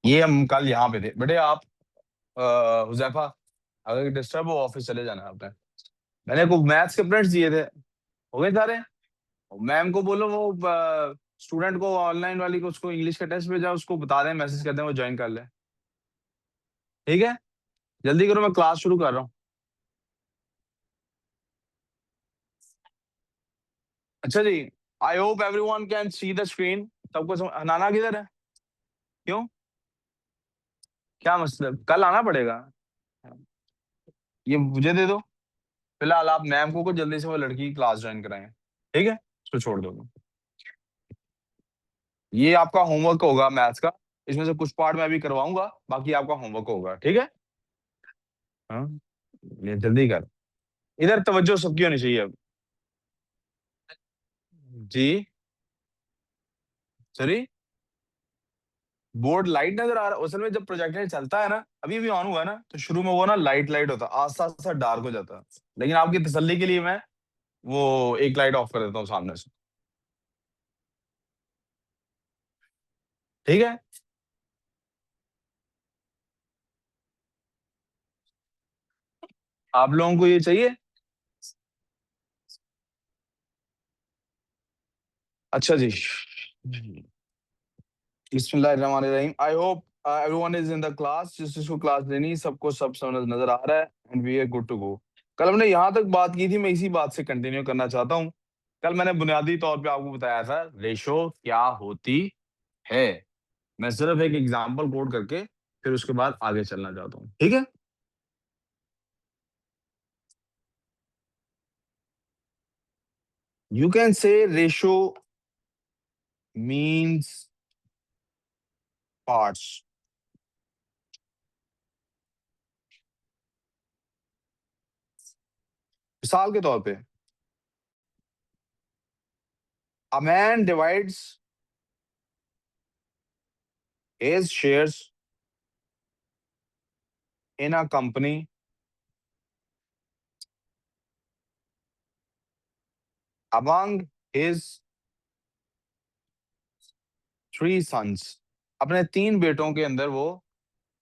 ये हम कल यहाँ पे थे बेटे। आप हुजैफा, अगर डिस्टर्ब हो ऑफिस चले जाना आपने। मैंने को मैथ्स के प्रिंट्स दिए थे, हो गए सारे। मैम को बोलो वो स्टूडेंट को ऑनलाइन वाली को उसको इंग्लिश का टेस्ट भेजा, उसको बता दें, मैसेज कर दें, वो ज्वाइन कर ले। ठीक है, जल्दी करो, मैं क्लास शुरू कर रहा हूँ। अच्छा जी, I hope everyone can see the screen. सबको नाना किधर है? क्यों, क्या मतलब, कल आना पड़ेगा? ये मुझे दे दो। फिलहाल आप मैम को जल्दी से वो लड़की की क्लास ज्वाइन कराएं। ठीक है, इसको छोड़ दो। ये आपका होमवर्क होगा मैथ्स का। इसमें से कुछ पार्ट मैं अभी करवाऊंगा, बाकी आपका होमवर्क होगा। ठीक है, हाँ, ये जल्दी कर। इधर तवज्जो सबकी होनी चाहिए अब। जी, सॉरी, बोर्ड लाइट नजर आ रहा है? असल में जब प्रोजेक्टर चलता है ना, अभी अभी ऑन हुआ है ना, तो शुरू में वो ना लाइट लाइट होता है, आस्ता आस्ता डार्क हो जाता है। लेकिन आपकी तसल्ली के लिए मैं वो एक लाइट ऑफ कर देता हूँ सामने से। ठीक है, आप लोगों को ये चाहिए? अच्छा जी, बिस्मिल्लाहिर्रहमानिर्रहीम। आई hope everyone is in the class. जिस जिसको क्लास लेनी, सबको सब समझ नजर आ रहा है, and we are good to go. कल हमने यहाँ तक बात की थी, मैं इसी बात से कंटिन्यू करना चाहता हूँ। कल मैंने बुनियादी तौर पे आपको बताया था रेशो क्या होती है। मैं सिर्फ एक एग्जांपल कोड करके फिर उसके बाद आगे चलना चाहता हूँ। ठीक है, you can say ratio means parts. मिसाल के तौर पे, a man divides his shares in a company among his three sons। अपने तीन बेटों के अंदर वो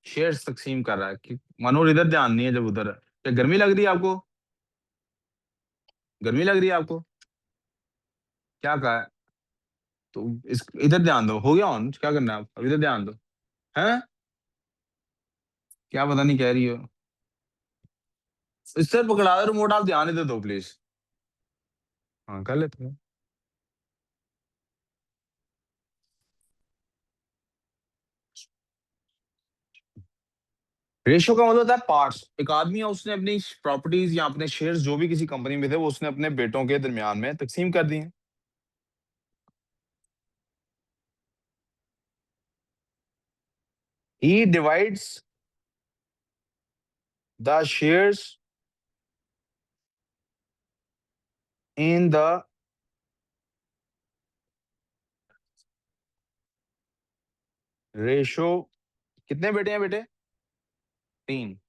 शेयर्स तकसीम कर रहा है। कि मनोर इधर ध्यान नहीं है जब उधर है। क्या गर्मी लग रही है आपको? गर्मी लग रही है आपको? क्या कहा है? तो इस इधर ध्यान दो। हो गया ऑन, क्या करना है आप? अब इधर ध्यान दो। हैं, क्या पता नहीं कह रही हो? इससे पकड़ा दो रिमोट, आप ध्यान इधर दो प्लीज। हाँ, कर लेते हैं। रेशो का मतलब होता है पार्ट्स। एक आदमी है, उसने अपनी प्रॉपर्टीज या अपने शेयर्स जो भी किसी कंपनी में थे, वो उसने अपने बेटों के दरमियान में तकसीम कर दिए। He divides the shares in the ratio. कितने बेटे हैं बेटे? तीन।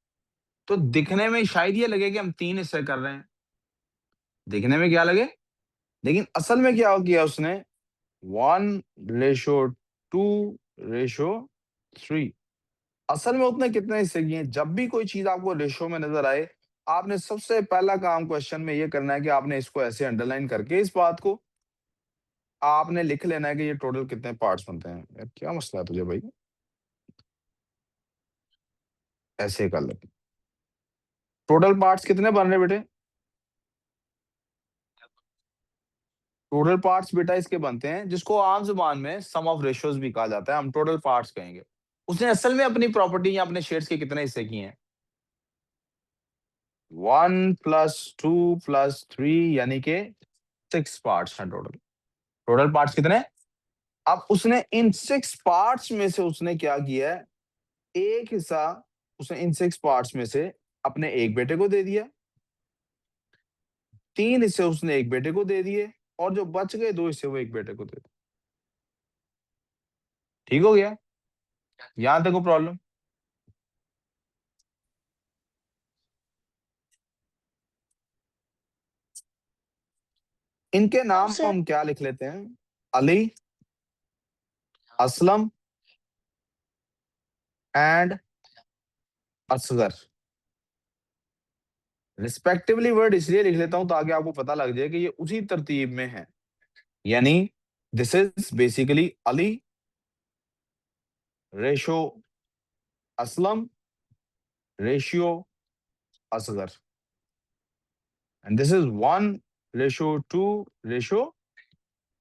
तो दिखने में शायद ये लगे कि हम तीन हिस्से कर रहे हैं, दिखने में क्या लगे, लेकिन असल में क्या किया उसने? 1:2:3। असल में उसने कितने हिस्से किए? जब भी कोई चीज आपको रेशो में नजर आए, आपने सबसे पहला काम क्वेश्चन में ये करना है कि आपने इसको ऐसे अंडरलाइन करके इस बात को आपने लिख लेना है कि ये टोटल कितने पार्ट्स बनते हैं। यार क्या मसला है तुझे भाई? ऐसे कर ले। टोटल पार्ट्स कितने बन रहे बेटे? टोटल पार्ट्स बेटा इसके बनते हैं जिसको आम जुबान में सम ऑफ रेशियोज भी कहा जाता है, हम टोटल पार्ट्स कहेंगे। उसने असल में अपनी प्रॉपर्टी या अपने शेयर्स के कितने हिस्से किए हैं? 1+2+3, यानी के 6 पार्ट्स हैं टोटल। टोटल पार्ट्स कितने? अब उसने इन 6 पार्ट्स में से उसने क्या किया है? एक हिस्सा उसने इन 6 पार्ट्स में से अपने एक बेटे को दे दिया, 3 हिस्से उसने एक बेटे को दे दिए, और जो बच गए 2 हिस्से वो एक बेटे को दे दिए। ठीक हो गया? यहां तक को प्रॉब्लम? इनके नाम सर। हम क्या लिख लेते हैं? Ali, Aslam, and Asghar. Respectively word इसलिए लिख लेता हूं ताकि आपको पता लग जाए कि ये उसी तरतीब में है। यानी this is basically Ali ratio Aslam ratio Asghar, and this is 1:2 ratio.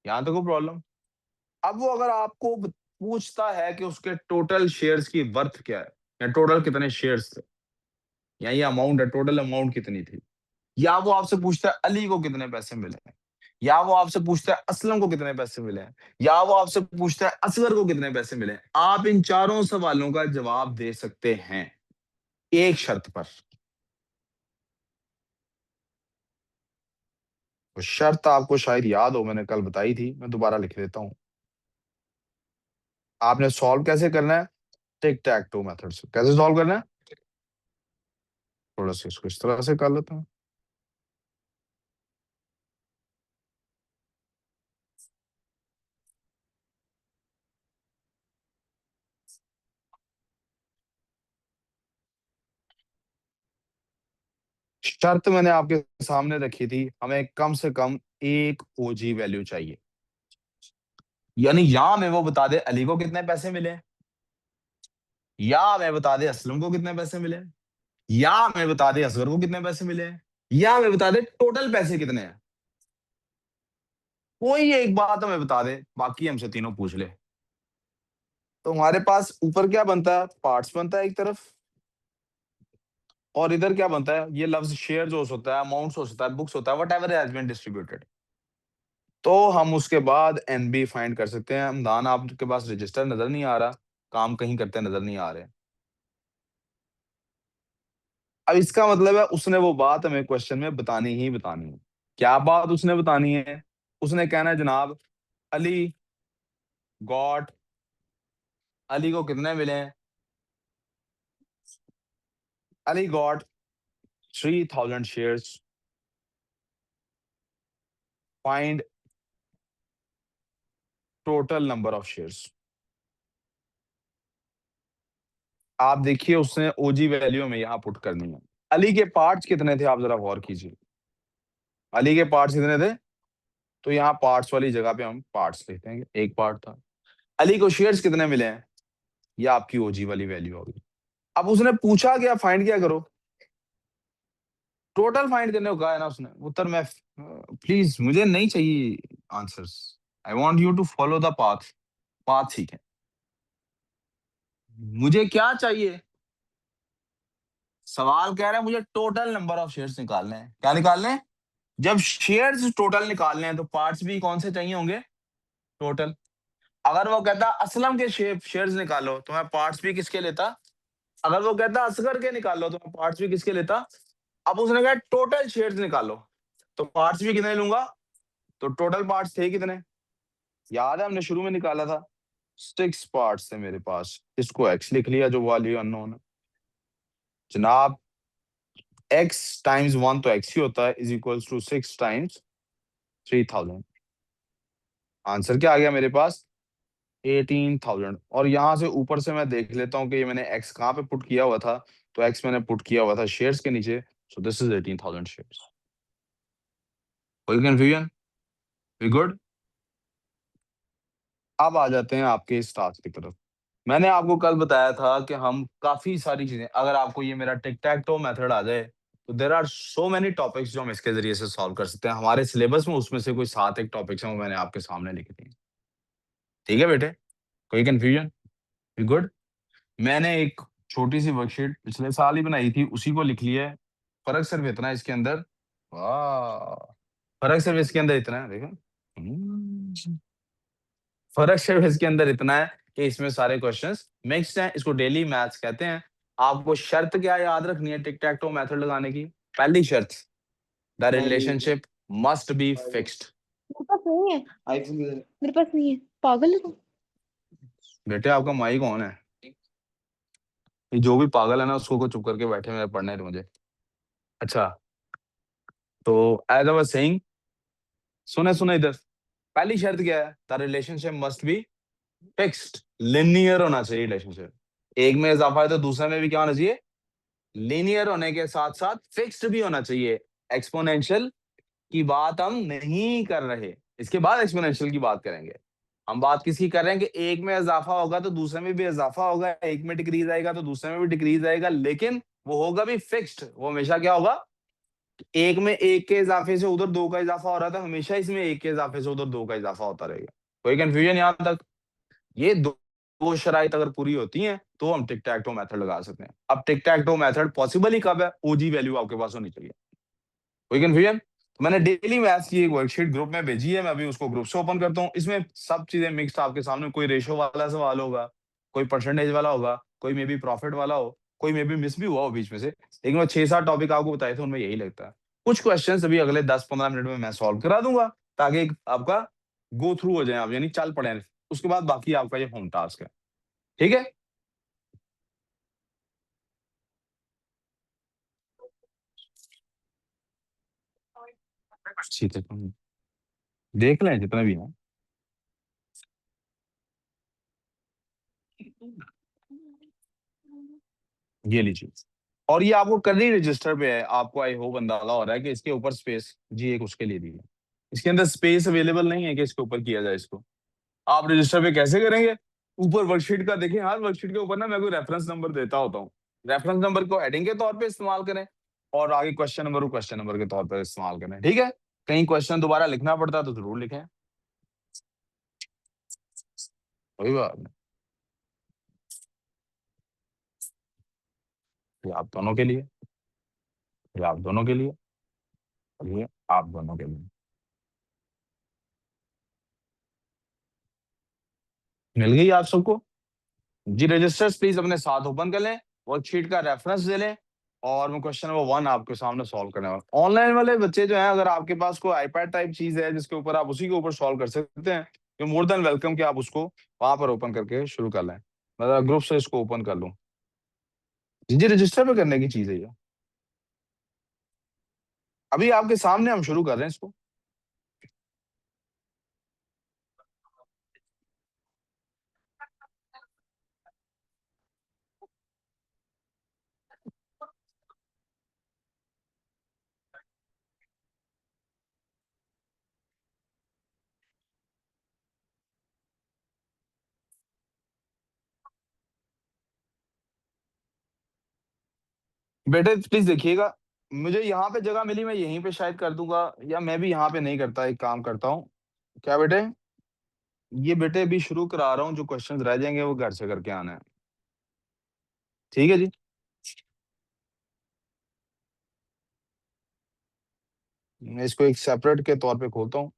यहां तक कोई प्रॉब्लम? अब वो अगर आपको पूछता है कि उसके टोटल शेयर्स की वर्थ क्या है, या टोटल कितने शेयर्स थे, या ये अमाउंट है, टोटल अमाउंट कितनी थी, या वो आपसे पूछता है अली को कितने पैसे मिले हैं, या वो आपसे पूछता है असलम को कितने पैसे मिले हैं, या वो आपसे पूछता है असगर को कितने पैसे मिले हैं, आप इन चारों सवालों का जवाब दे सकते हैं एक शर्त पर। तो शर्त आपको शायद याद हो, मैंने कल बताई थी, मैं दोबारा लिख देता हूं। आपने सॉल्व कैसे करना है? टिक टैक टू मेथड से। कैसे सॉल्व करना है? थोड़ा सा इसको इस तरह से कर लेता हूं। शर्त मैंने आपके सामने रखी थी, हमें कम से कम एक ओजी वैल्यू चाहिए। यानी या हमें वो बता दे अली को कितने पैसे मिले, या हमें बता दे असलम को कितने पैसे मिले, या हमें बता दे असगर को कितने पैसे मिले, या हमें बता दे टोटल पैसे कितने हैं। कोई एक बात हमें बता दे, बाकी हमसे तीनों पूछ ले। तो हमारे पास ऊपर क्या बनता है? पार्ट्स बनता है एक तरफ, और इधर क्या बनता है? ये लफ्ज शेयर जो होता है, अमाउंट्स हो सकता है, बुक्स होता है, whatever has been distributed. तो हम उसके बाद एनबी फाइंड कर सकते हैं। हमदान, आपके पास रजिस्टर नजर नहीं आ रहा, काम कहीं करते नजर नहीं आ रहे। अब इसका मतलब है उसने वो बात हमें क्वेश्चन में बतानी ही बतानी है। क्या बात उसने बतानी है? उसने कहना है जनाब अली गॉट, अली को कितने मिले हैं? Ali got 3000 shares, find total number of shares. आप देखिए उसने ओजी वैल्यू में यहाँ पुट करनी है। अली के पार्ट्स कितने थे, आप जरा गौर कीजिए। अली के पार्ट्स कितने थे? तो यहाँ पार्ट्स वाली जगह पे हम पार्ट्स लिखते हैं, एक पार्ट था। अली को शेयर्स कितने मिले हैं, ये आपकी ओजी वाली वैल्यू होगी। अब उसने पूछा क्या, फाइंड क्या करो? टोटल फाइंड करने को कहा है ना उसने। उत्तर मैं, प्लीज मुझे नहीं चाहिए answers, I want you to follow the path. Path ठीक है, मुझे क्या चाहिए? सवाल कह रहा है मुझे टोटल नंबर ऑफ शेयर्स निकालने हैं। क्या निकालने हैं? जब शेयर्स टोटल निकालने हैं तो पार्ट्स भी कौन से चाहिए होंगे? टोटल। अगर वो कहता असलम के शेयर्स निकालो तो मैं पार्ट्स भी किसके लेता? अगर वो कहता असगर के निकालो तो मैं पार्ट्स भी किसके लेता? अब उसने कहा टोटल शेयर्स निकालो, तो पार्ट्स भी कितने लूंगा? तो टोटल पार्ट्स थे कितने? याद है हमने शुरू में निकाला था, 6 पार्ट्स थे मेरे पास। इसको एक्स लिख लिया जो वाली अननोन है। जनाब एक्स टाइम्स 1 तो एक्स ही होता है, is equals to 6 times 3000। Answer क्या आ गया मेरे पास? 18,000। और यहां से ऊपर से मैं देख लेता हूँ कि ये मैंने एक्स कहाँ पे पुट किया हुआ था। तो एक्स मैंने पुट किया हुआ था शेयर्स के नीचे। So this is 18,000 shares. कोई कंफ्यूजन? We good? अब आ जाते हैं आपके इस टास्क की तरफ। मैंने आपको कल बताया था कि हम काफी सारी चीजें, अगर आपको ये मेरा टिक टैक टो मेथड आ जाए तो there are so many topics जो हम इसके जरिए से सॉल्व कर सकते हैं। हमारे सिलेबस में उसमें से कोई 7 एक टॉपिक्स हैं, वो मैंने आपके सामने लिखे थे। ठीक है बेटे? कोई कंफ्यूजन? We good? मैंने एक छोटी सी वर्कशीट पिछले साल ही बनाई थी, उसी को लिख लिया है। फर्क सिर्फ इतना है इसके अंदर, वाह, फर्क सिर्फ इसके अंदर इतना है, देखो। फर्क सिर्फ इसके अंदर इतना है कि इसमें सारे क्वेश्चंस मिक्स्ड हैं। इसको डेली मैथ्स कहते हैं। आपको शर्त क्या याद रखनी है टिक टैक टो मेथड लगाने की? पहली शर्त, the relationship must be fixed. मेरे पास नहीं है, आईफोन मेरे पास नहीं है, पागल है तू। बेटे आपका माइक ऑन है। ये जो भी पागल है ना उसको को चुप करके बैठे मेरे पढ़ने दे मुझे। अच्छा, तो एज आई वाज सेइंग, सुने सुने इधर। पहली शर्त क्या है? The relationship must be fixed, linear होना चाहिए रिलेशनशिप। एक में इजाफा है तो दूसरे में भी क्या होना चाहिए, लीनियर होने के साथ साथ फिक्स्ड भी होना चाहिए। एक्सपोनेंशियल की बात हम नहीं कर रहे, इसके बाद एक्सपोनेंशियल की बात करेंगे। हम बात किसकी कर रहे हैं कि एक में इजाफा होगा तो दूसरे में भी इजाफा होगा, एक में डिक्रीज आएगा तो दूसरे में भी डिक्रीज आएगा, लेकिन वो होगा भी फिक्स्ड। वो हमेशा क्या होगा, एक में एक के इजाफे से उधर दो का इजाफा हो रहा था, हमेशा इसमें एक के इजाफे से उधर दो का इजाफा होता रहेगा। कोई कंफ्यूजन यहां तक? ये दो शराइत अगर पूरी होती हैं तो हम टिक टैक टो मेथड लगा सकते हैं। अब टिक टैक टो मेथड पॉसिबल ही कब है, ओजी वैल्यू आपके पास होनी चाहिए। कोई कंफ्यूजन? मैंने डेली मैथ्स की एक वर्कशीट ग्रुप में भेजी है, मैं अभी उसको ग्रुप से ओपन करता हूँ। इसमें सब चीजें मिक्स्ड आपके सामने, कोई रेशो वाला सवाल होगा, कोई परसेंटेज वाला होगा, कोई मे बी प्रॉफिट वाला हो, कोई मे बी मिस भी हुआ हो बीच में से, लेकिन वो 6-7 टॉपिक आपको बताए थे, उनमें यही लगता है। कुछ क्वेश्चन अभी अगले 10-15 मिनट में मैं सॉल्व करा दूंगा, ताकि आपका गो थ्रू हो जाए, आप यानी चल पड़े। उसके बाद बाकी आपका ये होम टास्क है, ठीक है? ठीक है, देख लें जितना भी है। ये लीजिए, और ये आपको करंट रजिस्टर पे है, आपको आई होप अंदाजा हो रहा है कि इसके ऊपर स्पेस जी एक उसके लिए दी है। इसके अंदर स्पेस अवेलेबल नहीं है कि इसके ऊपर किया जाए इसको। आप रजिस्टर पे कैसे करेंगे? ऊपर वर्कशीट का देखें, हर वर्कशीट के ऊपर ना मैं कोई रेफरेंस नंबर देता होता हूँ। रेफरेंस नंबर को हेडिंग के तौर पे इस्तेमाल करें, और आगे क्वेश्चन नंबर को क्वेश्चन नंबर के तौर पर इस्तेमाल करें, ठीक है? कहीं क्वेश्चन दोबारा लिखना पड़ता है तो जरूर लिखें, कोई बात नहीं। ये आप दोनों के लिए, ये आप दोनों के लिए, और ये आप दोनों के लिए। मिल गई आप सबको? जी, रजिस्टर्स प्लीज अपने साथ ओपन कर लें, वर्कशीट का रेफरेंस दे लें, और मैं क्वेश्चन नंबर 1 आपके सामने सॉल्व करने वाला। ऑनलाइन वाले बच्चे जो हैं, अगर आपके पास कोई आईपैड टाइप चीज है जिसके ऊपर आप उसी के ऊपर सॉल्व कर सकते हैं, तो मोर देन वेलकम कि आप उसको वहां पर ओपन करके शुरू कर लें। मैं ग्रुप से इसको ओपन कर लूँ। जी जी, रजिस्टर पे करने की चीज है ये, अभी आपके सामने हम शुरू कर रहे हैं इसको। बेटे प्लीज देखिएगा, मुझे यहाँ पे जगह मिली, मैं यहीं पे शायद कर दूंगा, या मैं भी यहाँ पे नहीं करता, एक काम करता हूँ। क्या बेटे? ये बेटे अभी शुरू करा रहा हूँ, जो क्वेश्चंस रह जाएंगे वो घर से करके आना है, ठीक है जी? मैं इसको एक सेपरेट के तौर पे खोलता हूँ।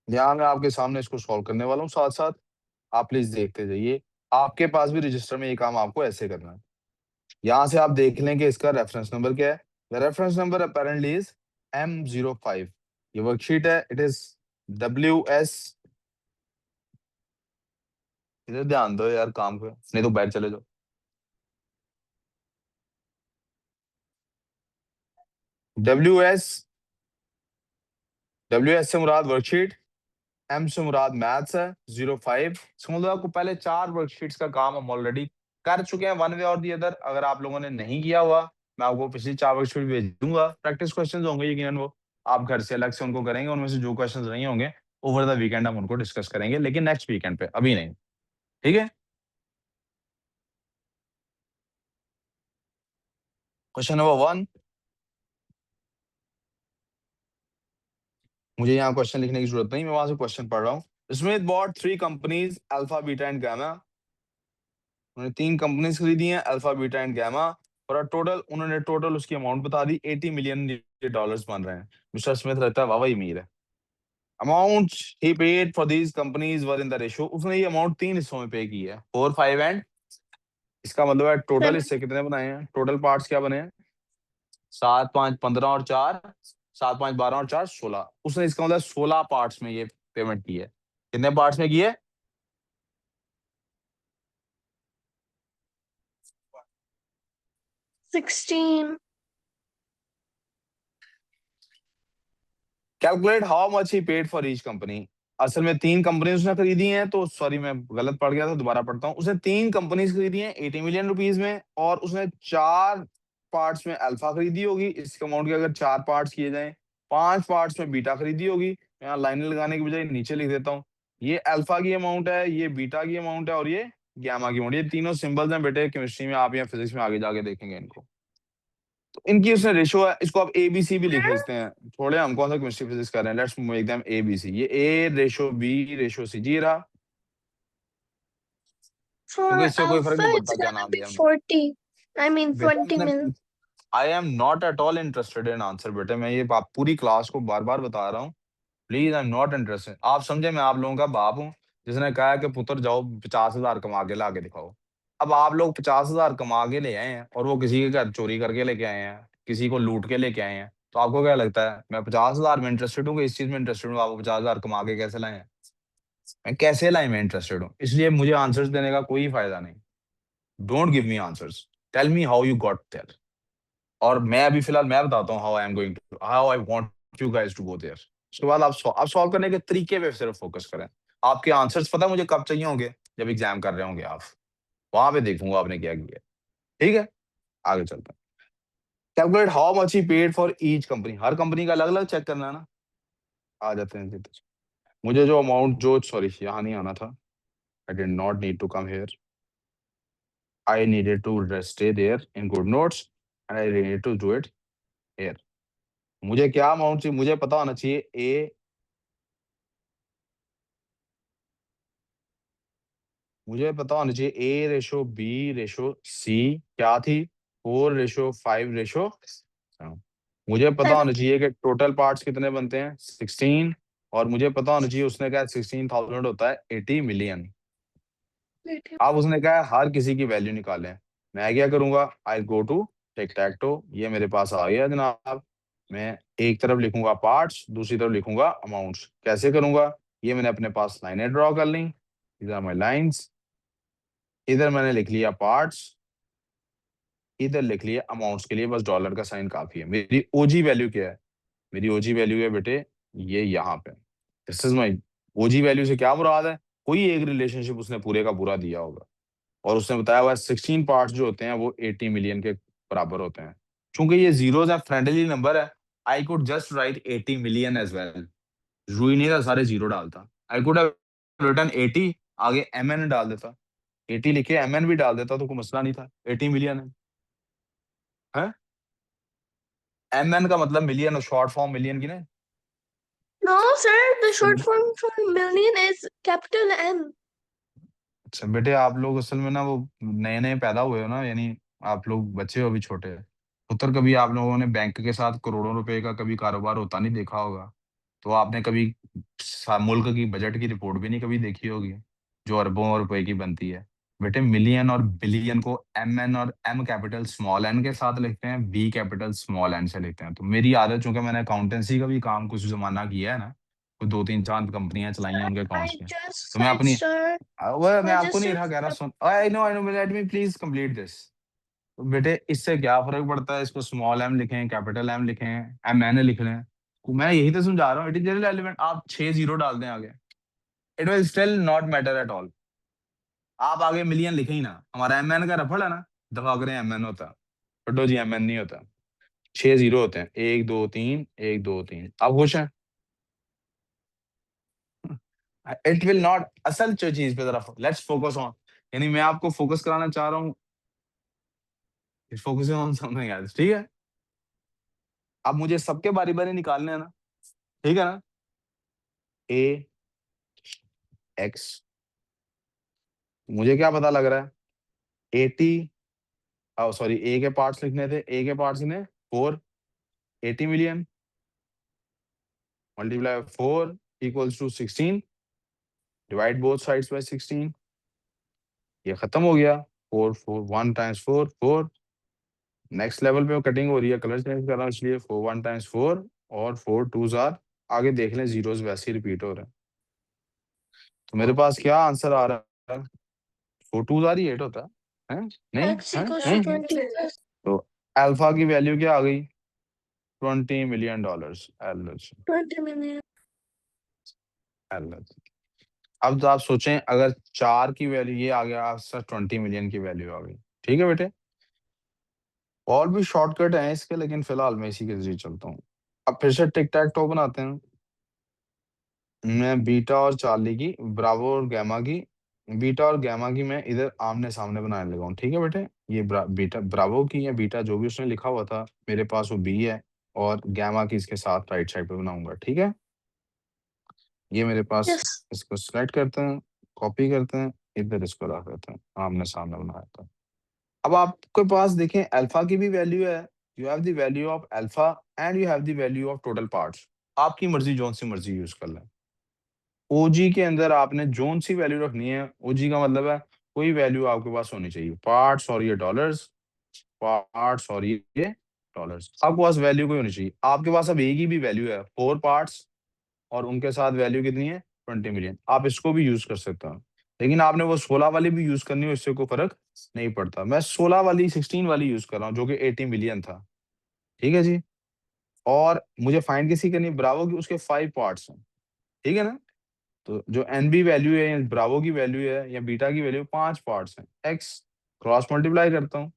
यहाँ मैं आपके सामने इसको सॉल्व करने वाला हूँ, साथ साथ आप प्लीज देखते जाइए। आपके पास भी रजिस्टर में ये काम आपको ऐसे करना है। यहाँ से आप देख लें कि इसका रेफरेंस नंबर क्या है। The reference number apparently is M05। ये वर्कशीट है, इट इज WS, इधर ध्यान दो यार काम पे, नहीं तो बैठ चले जाओ। WS, WS से मुराद वर्कशीट, M से मुराद मैथ्स है, 05। समझ लो आपको पहले 4 वर्कशीट्स का काम हम ऑलरेडी कर चुके हैं, वन वे और दी अदर। अगर आप लोगों ने नहीं किया हुआ, मैं आपको पिछली 4 वर्कशीट भेज दूंगा, प्रैक्टिस क्वेश्चंस होंगे यकीनन, वो आप घर से अलग से उनको करेंगे। उनमें से जो क्वेश्चंस नहीं होंगे, ओवर द वीकेंड हम उनको डिस्कस करेंगे, लेकिन नेक्स्ट वीकेंड पे, अभी नहीं, ठीक है? क्वेश्चन नंबर 1, मुझे यहाँ क्वेश्चन लिखने की जरूरत नहीं, मैं वहां से क्वेश्चन पढ़ रहा हूँ। Smith bought 3 companies alpha beta and gamma. उन्होंने 3 कंपनीज खरीदी हैं, अल्फा बीटा एंड गामा, और टोटल उन्होंने टोटल उसकी अमाउंट बता दी, 80 मिलियन डॉलर्स बन रहे हैं। मिस्टर स्मिथ रहता है वाह वही अमीर है। Amount he paid for these companies were in the ratio, उसने ये अमाउंट 3 हिस्सों में पे की है, 4, 5 एंड इसका मतलब है टोटल 7 हिस्से कितने बनाए हैं, टोटल पार्ट्स क्या बने हैं, 7 5 15 और 4, 7 5 12 और 4 16। उसने इसका मतलब 16 पार्ट्स में ये पेमेंट की है। कितने पार्ट्स में की है? 16 calculate how much he paid for each company. असल में 3 कंपनी उसने खरीदी हैं, तो सॉरी मैं गलत पढ़ गया था, दोबारा पढ़ता हूँ। उसने 3 कंपनीज खरीदी हैं 80 मिलियन रुपीज में, और उसने 4 पार्ट्स में अल्फा खरीदी होगी। इस अमाउंट के अगर 4 पार्ट्स किए जाएं, 5 पार्ट्स में बीटा खरीदी होगी। यहाँ लाइनें लगाने की बजाय नीचे लिख देता हूँ। ये अल्फा की अमाउंट है, ये बीटा की अमाउंट है, और ये गामा की अमाउंट। ये तीनों सिंबल्स हैं बेटे केमिस्ट्री में, आप या फिजिक्स में आगे जाके देखेंगे इनको। तो इनकी उसने रेशो है, इसको आप ए बी सी भी लिख सकते हैं। छोड़े, हम कौन सा केमिस्ट्री फिजिक्स कर रहे हैं, let's make them A B C. ये A ratio B ratio C जी रहा, क्योंकि for इससे कोई फर्क alpha, नहीं it's पड़ता क्या gonna नाम be दिया हमने। 40. I mean बेटा 20 मैंने, mil. I am not at all interested in answer बेटे, मैं ये पूरी क्लास को बार बार बता रहा हूँ। Please I am not interested. आप समझे, मैं आप लोगों का बाप हूँ जिसने कहा है कि पुत्र जाओ 50,000 कमा के ला के दिखाओ। अब आप लोग 50,000 कमा के ले आए हैं, और वो किसी के घर चोरी करके लेके आए हैं, किसी को लूट के लेके आए हैं, तो आपको क्या लगता है मैं 50,000 में इंटरेस्टेड हूँ कि इस चीज में इंटरेस्टेड हूँ? आपको 50,000 कमा के कैसे लाए हैं? मैं कैसे लाए में इंटरेस्टेड हूँ, इसलिए मुझे आंसर्स देने का कोई फायदा नहीं। Don't give me answers, tell me how you got there. और मैं अभी फिलहाल मैं बताता हूँ how I want you guys to go there. उसके बाद आप सॉल्व करने के तरीके पे सिर्फ फोकस करें। आपके आंसर्स पता है मुझे कब चाहिए होंगे? जब एग्जाम कर रहे होंगे आप, वहां पे देखूंगा आपने क्या किया। ठीक है, आगे चलते हैं। Calculate how much he paid for each company. Her company का अलग अलग चेक करना है ना। आ जाते हैं सीधे। मुझे जो अमाउंट जो सॉरी यहाँ नहीं आना था, I did not need to come here, I needed to stay there in good notes, and I needed to do it here. मुझे क्या अमाउंट चाहिए, मुझे पता होना चाहिए ए, मुझे पता होना चाहिए ए रेशो बी रेशो सी क्या थी, 4:5 रेशो। मुझे पता होना 7. चाहिए कि टोटल पार्ट्स कितने बनते हैं, 16। और मुझे पता होना चाहिए उसने कहा 16,000 होता है 80 मिलियन। अब उसने कहा है हर किसी की वैल्यू निकालें। मैं क्या करूंगा, आई go two tick tech to. ये मेरे पास आ गया जनाब। मैं एक तरफ लिखूंगा पार्ट्स, दूसरी तरफ लिखूंगा अमाउंट्स। कैसे करूंगा, ये मैंने अपने पास लाइनें ड्रॉ कर ली, दीज आर माय लाइंस। इधर मैंने लिख लिया पार्ट्स, इधर लिख लिया अमाउंट्स। के लिए बस डॉलर का साइन काफी है। मेरी ओजी वैल्यू क्या है, मेरी ओजी वैल्यू है बेटे ये यहाँ पे। This is my OG value से क्या मुराद है, कोई एक रिलेशनशिप उसने पूरे का पूरा दिया होगा, और उसने बताया हुआ है 16 पार्ट्स जो होते हैं वो 80 मिलियन के बराबर होते हैं। चूंकि ये जीरोस है, फ्रेंडली नंबर है, I could just write 80 million as well. जरूरी नहीं था सारे जीरो डालता, आई कुड हैव रिटन 80, आगे एम एन डाल देता। 80 लिखे एम एन भी डाल देता तो कोई मसला नहीं था, 80 मिलियन है। एम एन का मतलब मिलियन, शॉर्ट फॉर्म मिलियन की ना। No, sir, the short form for million is capital M. अच्छा बेटे, आप लोग असल में ना वो नए नए पैदा हुए हो ना, यानी आप लोग बच्चे हो अभी छोटे। पुत्र कभी आप लोगों ने बैंक के साथ करोड़ों रुपए का कभी कारोबार होता नहीं देखा होगा। तो आपने कभी मुल्क की बजट की रिपोर्ट भी नहीं कभी देखी होगी, जो अरबों रुपए की बनती है। बेटे मिलियन और बिलियन को एम एन और एम कैपिटल स्मॉल एन के साथ लिखते हैं, बी कैपिटल स्मॉल एन से लिखते हैं। तो मेरी आदत, चूंकि मैंने अकाउंटेंसी का भी काम कुछ जमाना किया है ना, तो 2 3 4 कंपनियां चलाई हैं Sir, उनके I अकाउंट्स में। just तो मैं said, अपनी sir. वो मैं I आपको just नहीं said रहा कह रहा, step. Soon, I know let me please complete this. तो बेटे इससे क्या फर्क पड़ता है, इसको स्मॉल एम लिखें कैपिटल एम लिखें एम एन लिख लें, तो मैं यही तो समझा रहा हूँ। इट इज एलिमेंट, आप 6 जीरो डाल दें आगे, it will still not matter at all. आप आगे मिलियन लिखे ही ना, हमारा एम एन का रफड़ है ना, दफा करें एम एन होता, बटो जी एम एन नहीं होता। 6 जीरो होते हैं, 1 2 3 1 2 3। आप खुश हैं? इट विल नॉट, असल जो चीज पे जरा लेट्स फोकस ऑन, यानी मैं आपको फोकस कराना चाह रहा हूँ, फोकसिंग ऑन समथिंग एल्स। ठीक है, अब मुझे सबके बारी बारी निकालने हैं ना, ठीक है ना। ए एक्स, मुझे क्या पता लग रहा है 80, सॉरी ए के पार्ट्स लिखने थे, ए के पार्ट्स ने 4, 80 million multiply 4 equals to 16, divide both sides by 16। ये खत्म हो गया। 4 4 1 टाइम्स 4 4। नेक्स्ट लेवल पे कटिंग हो रही है, कलर चेंज कर रहा हूँ इसलिए 4 1 टाइम्स 4 और 4 2s आर, आगे देख लें जीरोस वैसे ही रिपीट हो रहे हैं। तो मेरे पास क्या आंसर आ रहा है? 4 2s आर ही 8 होता है? नहीं X है equals to नहीं। 20. तो अल्फा की वैल्यू क्या आ गई? $20 मिलियन। L 20 million. एल। अब तो आप सोचें अगर 4 की वैल्यू ये आ गया आपका 20 मिलियन की वैल्यू आ गई। ठीक है बेटे, और भी शॉर्टकट है इसके, लेकिन फिलहाल मैं इसी के जरिए चलता हूँ। अब फिर से टिक टैक टो बनाते हैं। मैं बीटा और चार्ली की, ब्रावो और गैमा की, बीटा और गैमा की मैं इधर आमने सामने बनाने लगा हूँ। ठीक है बेटे, ये बीटा ब्रावो की या बीटा जो भी उसने लिखा हुआ था मेरे पास वो बी है, और गैमा की इसके साथ राइट साइड पे बनाऊंगा। ठीक है, ये मेरे पास, Yes. इसको सिलेक्ट करते हैं, कॉपी करते हैं, इधर इसको रख देते हैं, आमने सामने बनाया था। अब आपके पास देखें अल्फा की भी वैल्यू है, you have the value of alpha and you have the value of total parts. आपकी मर्जी जोन सी मर्जी यूज कर लें। ओजी के अंदर आपने जोन सी वैल्यू रखनी है, ओजी का मतलब है कोई वैल्यू आपके पास होनी चाहिए, पार्ट्स और ये डॉलर्स, पार्ट्स और ये डॉलर्स, आपके पास वैल्यू कोई होनी चाहिए। आपके पास अब एक ही भी वैल्यू है 4 पार्ट्स और उनके साथ वैल्यू कितनी है 20 मिलियन, आप इसको भी यूज कर सकते हो। लेकिन आपने वो 16 वाली भी यूज करनी हो, इससे कोई फर्क नहीं पड़ता। मैं 16 वाली 16 वाली यूज कर रहा हूँ जो कि 80 मिलियन था। ठीक है जी, और मुझे फाइंड किसी करनी ब्रावो की, उसके 5 पार्ट्स हैं। ठीक है ना, तो जो एनबी वैल्यू है या ब्रावो की वैल्यू है या बीटा की वैल्यू 5 पार्ट्स हैं। एक्स क्रॉस मल्टीप्लाई करता हूँ,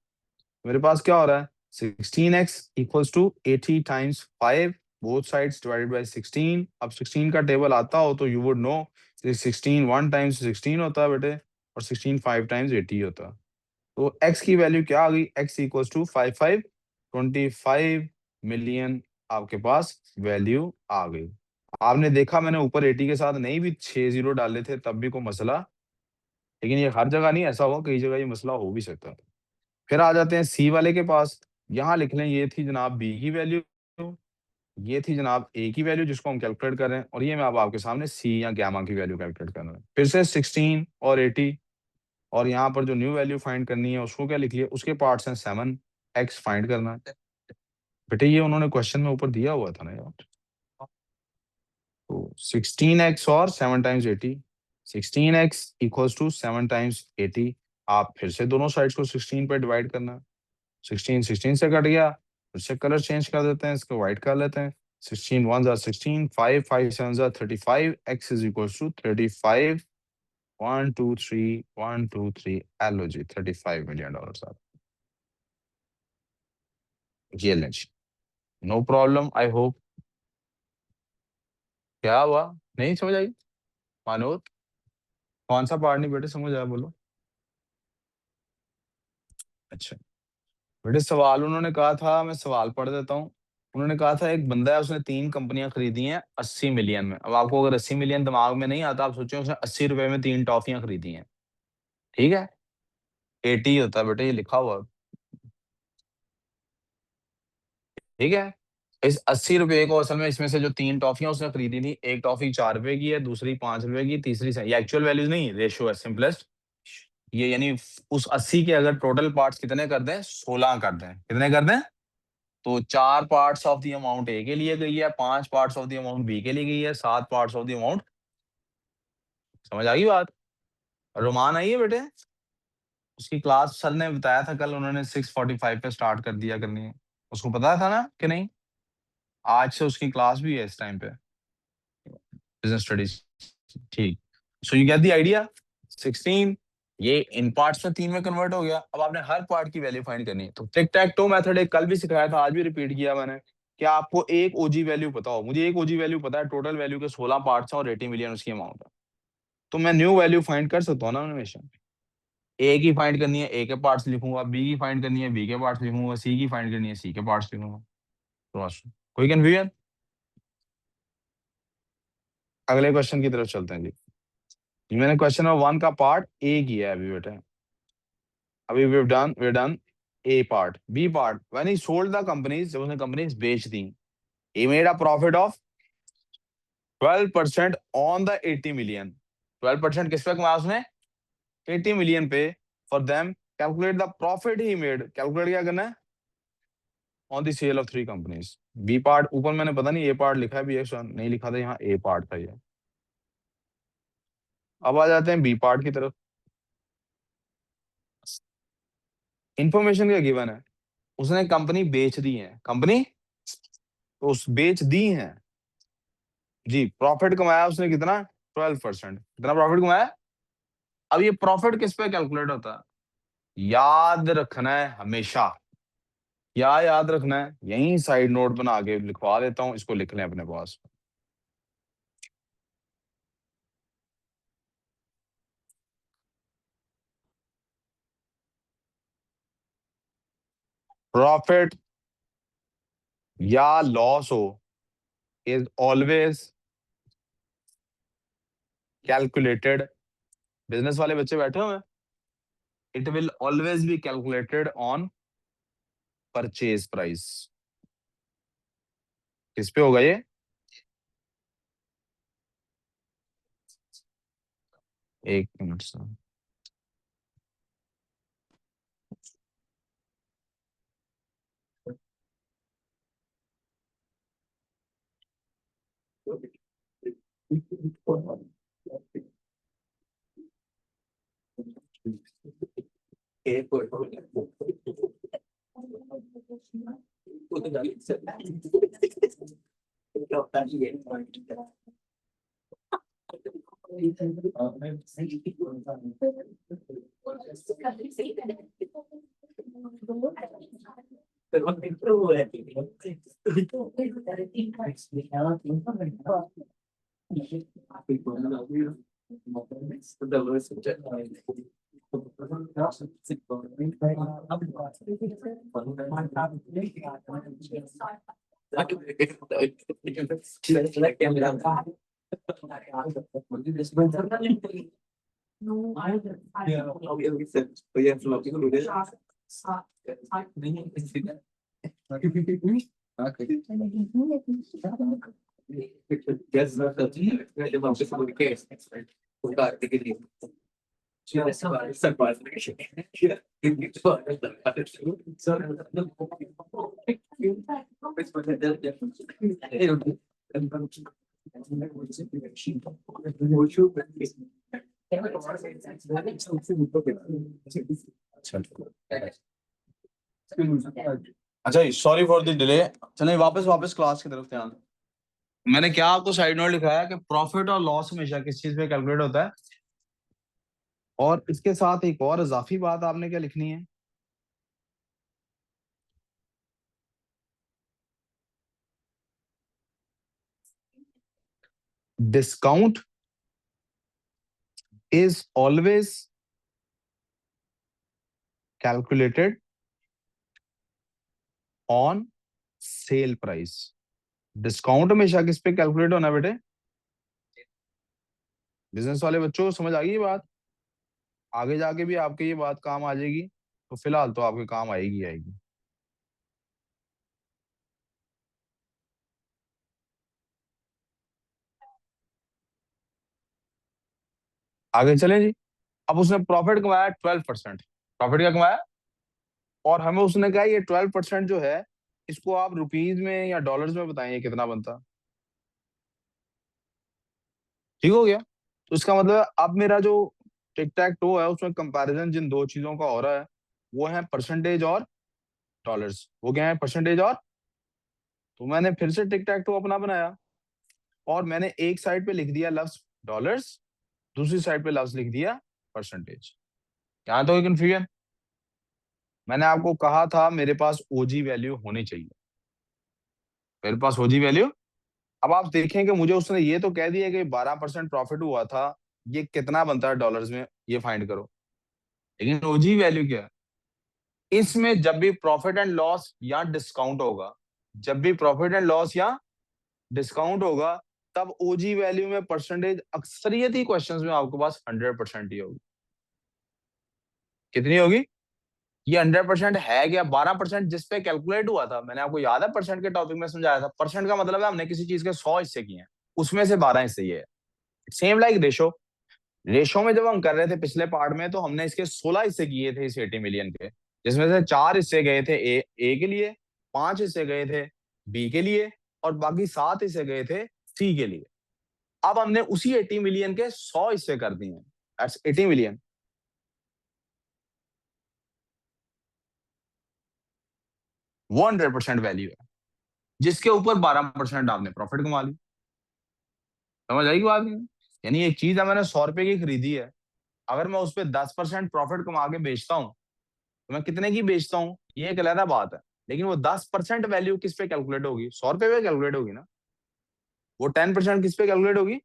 मेरे पास क्या हो रहा है 16x equals to 80 times 5, both sides divided by 16। अब 16 का टेबल आता हो तो यू वुड नो 16 1 टाइम्स 16 होता है बेटे, और 16 5 टाइम्स 80 होता है। तो x की वैल्यू क्या आ गई, x इक्वल्स टू 55 25 मिलियन, आपके पास वैल्यू आ गई। आपने देखा मैंने ऊपर 80 के साथ नहीं भी 6 जीरो डाले थे तब भी कोई मसला, लेकिन ये हर जगह नहीं ऐसा होगा, कई जगह ये मसला हो भी सकता है। फिर आ जाते हैं सी वाले के पास, यहाँ लिख लें ये थी जनाब बी की वैल्यू, ये थी जनाब ए की वैल्यू जिसको हम कैलकुलेट कर रहे हैं, और ये मैं अब आपके सामने सी या गैमा की वैल्यू कैलकुलेट कर रहा हूँ। फिर से 16 और 80, और यहाँ पर जो न्यू वैल्यू फाइंड करनी है उसको क्या लिख लिया, उसके पार्ट्स हैं 7, एक्स फाइंड करना है। बेटे ये उन्होंने क्वेश्चन में ऊपर दिया हुआ था ना यार, तो 16x और 7 times 80, 16x equals to 7 times 80। आप फिर से दोनों साइड्स को 16 पे डिवाइड करना, 16 16 से कट गया, फिर से कलर चेंज कर देते हैं, इसको व्हाइट कर लेते हैं। 16 1 are 16, 5 5 7 are 35, x is equals to 35, 1 2 3 1 2 3, low ji $35 million साहब, ये लें जी, नो प्रॉब्लम आई होप। क्या हुआ, नहीं समझ आई मानोर? कौन सा पार्ट नहीं बेटे समझ आया बोलो। अच्छा बेटे, सवाल उन्होंने कहा था, मैं सवाल पढ़ देता हूँ। उन्होंने कहा था एक बंदा है उसने 3 कंपनियां खरीदी हैं 80 मिलियन में। अब आपको अगर 80 मिलियन दिमाग में नहीं आता, आप सोचो उसने 80 रुपए में 3 टॉफियां खरीदी हैं। ठीक है, 80 होता है बेटे, ये लिखा हुआ है। ठीक है, इस 80 रुपए को असल में इसमें से जो 3 टॉफियां उसने खरीदी थी, एक टॉफी 4 रुपए की है, दूसरी 5 रुपए की, तीसरी ये एक्चुअल वैल्यूज नहीं, रेशियो है सिंपलेस्ट। ये यानी उस 80 के अगर टोटल पार्ट्स कितने कर दें, 16 कर दें, कितने कर दें, तो 4 parts of the amount A के लिए गई है, 5 parts of the amount B के लिए गई है, 7 पार्ट्स ऑफ द अमाउंट, समझ आ गई बात? रोमान आई है बेटे, उसकी क्लास सर ने बताया था कल, उन्होंने 6:45 पे स्टार्ट कर दिया करनी है, उसको पता था ना कि नहीं? आज से उसकी क्लास भी है इस टाइम पे, बिजनेस स्टडीज। ठीक, so you get the idea. 16 ये इन पार्ट्स में 3 में कन्वर्ट हो गया। अब आपने हर पार्ट की वैल्यू फाइंड करनी है, तो टिक टैक टो मेथड एक कल भी सिखाया था, आज भी रिपीट किया मैंने। क्या आपको एक ओजी वैल्यू पता हो? मुझे एक ओजी वैल्यू पता है, टोटल वैल्यू के 16 पार्ट्स हैं और 80 मिलियन उसकी अमाउंट है, तो मैं न्यू वैल्यू फाइंड कर सकता हूँ ना हमेशा। ए की फाइंड करनी है, ए के पार्ट्स लिखूंगा, बी की फाइंड करनी है, बी के पार्ट्स लिखूंगा, सी की फाइंड करनी है, सी के पार्ट्स लिखूंगा। कोई कंफ्यूजन? अगले क्वेश्चन की तरफ चलते हैं जी। मैंने क्वेश्चन नंबर 1 का पार्ट ए किया है अभी बेटा, अभी we done A part. B part, when he sold the companies, जब उसने कंपनीज बेच दी, he made a profit of 12% on the 80 million. 12% किस पे कमाया उसने? 80 मिलियन पे, for them calculate the profit he made, calculate क्या करना है on the sale of 3 companies. B part ऊपर मैंने पता नहीं ए पार्ट लिखा है, बी नहीं लिखा था, यहाँ ए पार्ट था ये। अब आ जाते हैं बी पार्ट की तरफ। इंफॉर्मेशन क्या गिवन है, उसने कंपनी बेच दी है, कंपनी तो उस बेच दी है जी। प्रॉफिट कमाया उसने कितना, 12%। कितना प्रॉफिट कमाया। अब ये प्रॉफिट किस पे कैलकुलेट होता है, याद रखना है हमेशा। क्या याद रखना है, यही साइड नोट बना के लिखवा देता हूं, इसको लिख लें अपने पास। प्रॉफिट या लॉस हो इज ऑलवेज कैलकुलेटेड, बिजनेस वाले बच्चे बैठे हुए हैं, it will always be calculated on purchase price. किस पे होगा ये, एक मिनट सर। अच्छा, सॉरी फॉर द डिले। चलिए वापस वापस क्लास की तरफ ध्यान। मैंने क्या आपको साइड नोट लिखा है कि प्रॉफिट और लॉस हमेशा किस चीज पे कैलकुलेट होता है, और इसके साथ एक और इजाफी बात आपने क्या लिखनी है, discount is always calculated on sale price. Discount हमेशा किस पे कैलकुलेट होना है बेटे, बिजनेस वाले बच्चों को समझ आ गई ये बात, आगे जाके भी आपके ये बात काम आ जाएगी, तो फिलहाल तो आपके काम आएगी आएगी। आगे चलें जी। अब उसने प्रॉफिट कमाया 12%, प्रॉफिट क्या कमाया, और हमें उसने कहा ये 12% जो है इसको आप रुपीज में या डॉलर्स में बताएं, ये कितना बनता। ठीक हो गया, तो इसका मतलब अब मेरा जो टिक टैक टो है उसमें कंपैरिजन जिन दो चीजों का हो रहा है वो है परसेंटेज और डॉलर्स। वो क्या है, परसेंटेज और, तो मैंने फिर से टिक टैक टो अपना बनाया, और मैंने एक साइड पे लिख दिया लफ्ज डॉलर्स, दूसरी साइड पे लफ्ज लिख दिया परसेंटेज। यहां तो कंफ्यूजन, मैंने आपको कहा था मेरे पास ओजी वैल्यू होनी चाहिए, मेरे पास ओजी वैल्यू। अब आप देखें कि मुझे उसने ये तो कह दिया कि 12% प्रॉफिट हुआ था, ये कितना बनता है डॉलर्स में ये फाइंड करो, लेकिन ओजी वैल्यू क्या है, इसमें जब भी प्रॉफिट एंड लॉस या डिस्काउंट होगा, जब भी प्रॉफिट एंड लॉस या डिस्काउंट होगा, तब ओजी वैल्यू में परसेंटेज अक्सरियती क्वेश्चंस में आपके पास 100% ही होगी। कितनी होगी, ये 100% है क्या, 12% जिस पे कैलकुलेट हुआ था, मैंने आपको याद है परसेंट के टॉपिक में समझाया था, परसेंट का मतलब है हमने किसी चीज के 100 हिस्से किए हैं, उसमें से 12 हिस्से ये है। सेम लाइक रेशो, रेशो में जब हम कर रहे थे पिछले पार्ट में, तो हमने इसके 16 हिस्से किए थे इस 80 मिलियन के, जिसमें से 4 हिस्से गए थे ए के लिए, 5 हिस्से गए थे बी के लिए, और बाकी 7 हिस्से गए थे सी के लिए। अब हमने उसी 80 मिलियन के 100 हिस्से कर दिए हैं। That's 80 million. 100% वैल्यू है, जिसके ऊपर 12% आपने प्रॉफिट कमा ली। समझ आएगी बात नहीं? यानी एक चीज है, मैंने 100 रुपए की खरीदी है, अगर मैं उस पर 10% प्रॉफिट कमा के बेचता हूँ, तो मैं कितने की बेचता हूँ ये एक अलग बात है। लेकिन वो 10% वैल्यू किस पे कैलकुलेट होगी? 100 रुपए पे कैलकुलेट होगी ना। वो 10% किस पे कैलकुलेट होगी?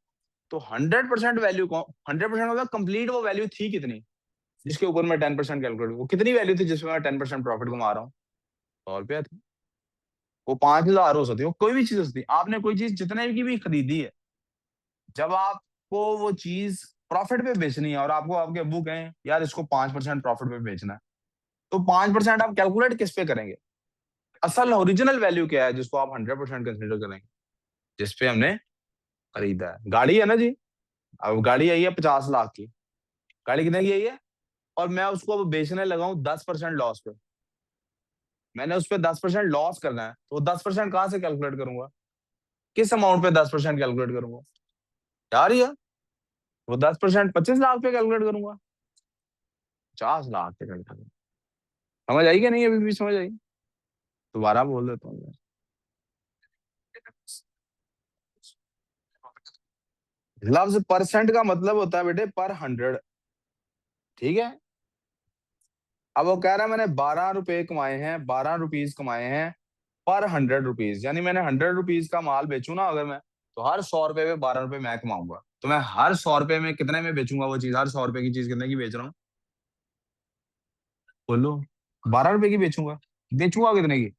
तो 100% वैल्यू को 100% मतलब कंप्लीट वो वैल्यू थी कितनी, जिसके ऊपर मैं 10% कैलकुलेट, वो कितनी वैल्यू थी जिसमें मैं 10% प्रॉफिट कमा रहा हूँ? 100 रुपया थी। वो 5,000 हो सकती है, वो कोई भी चीज हो सकती है। आपने कोई चीज जितने की भी खरीदी है, जब आपको वो चीज प्रॉफिट पे बेचनी है और आपको आपके अब्बू कहें यार इसको 5% प्रॉफिट पे बेचना है, तो 5% आप कैलकुलेट किस पे करेंगे? असल ओरिजिनल वैल्यू क्या है जिसको आप 100% कंसिडर करेंगे? जिसपे हमने खरीदा है। गाड़ी है ना जी, अब गाड़ी आई है 50 लाख की, गाड़ी कितने की आई है, और मैं उसको अब बेचने लगा हूँ 10% लॉस पे। मैंने उस पर 10% लॉस करना है, तो 10% कहाँ से कैलकुलेट करूंगा? किस अमाउंट पे 10% कैलकुलेट करूंगा यार? ये वो 10% 25 लाख पे कैलकुलेट करूंगा, 50 लाख पे कैलकुलेट करूंगा। समझ आई कि नहीं? अभी भी समझ आई? दोबारा बोल देता हूँ मैं। लफ्ज परसेंट का मतलब होता है बेटे पर 100। ठीक है। अब वो कह रहा है मैंने 12 रुपए कमाए हैं, 12 रुपीज कमाए हैं पर 100 रुपीज, यानी मैंने 100 रुपीज का माल बेचू ना अगर मैं, तो हर 100 रुपए में 12 रुपए मैं कमाऊंगा। तो मैं हर 100 रुपए में कितने में बेचूंगा वो चीज? हर 100 रुपए की चीज कितने की बेच रहा हूँ? बोलो। 12 रुपए की बेचूंगा। बेचूंगा कितने की?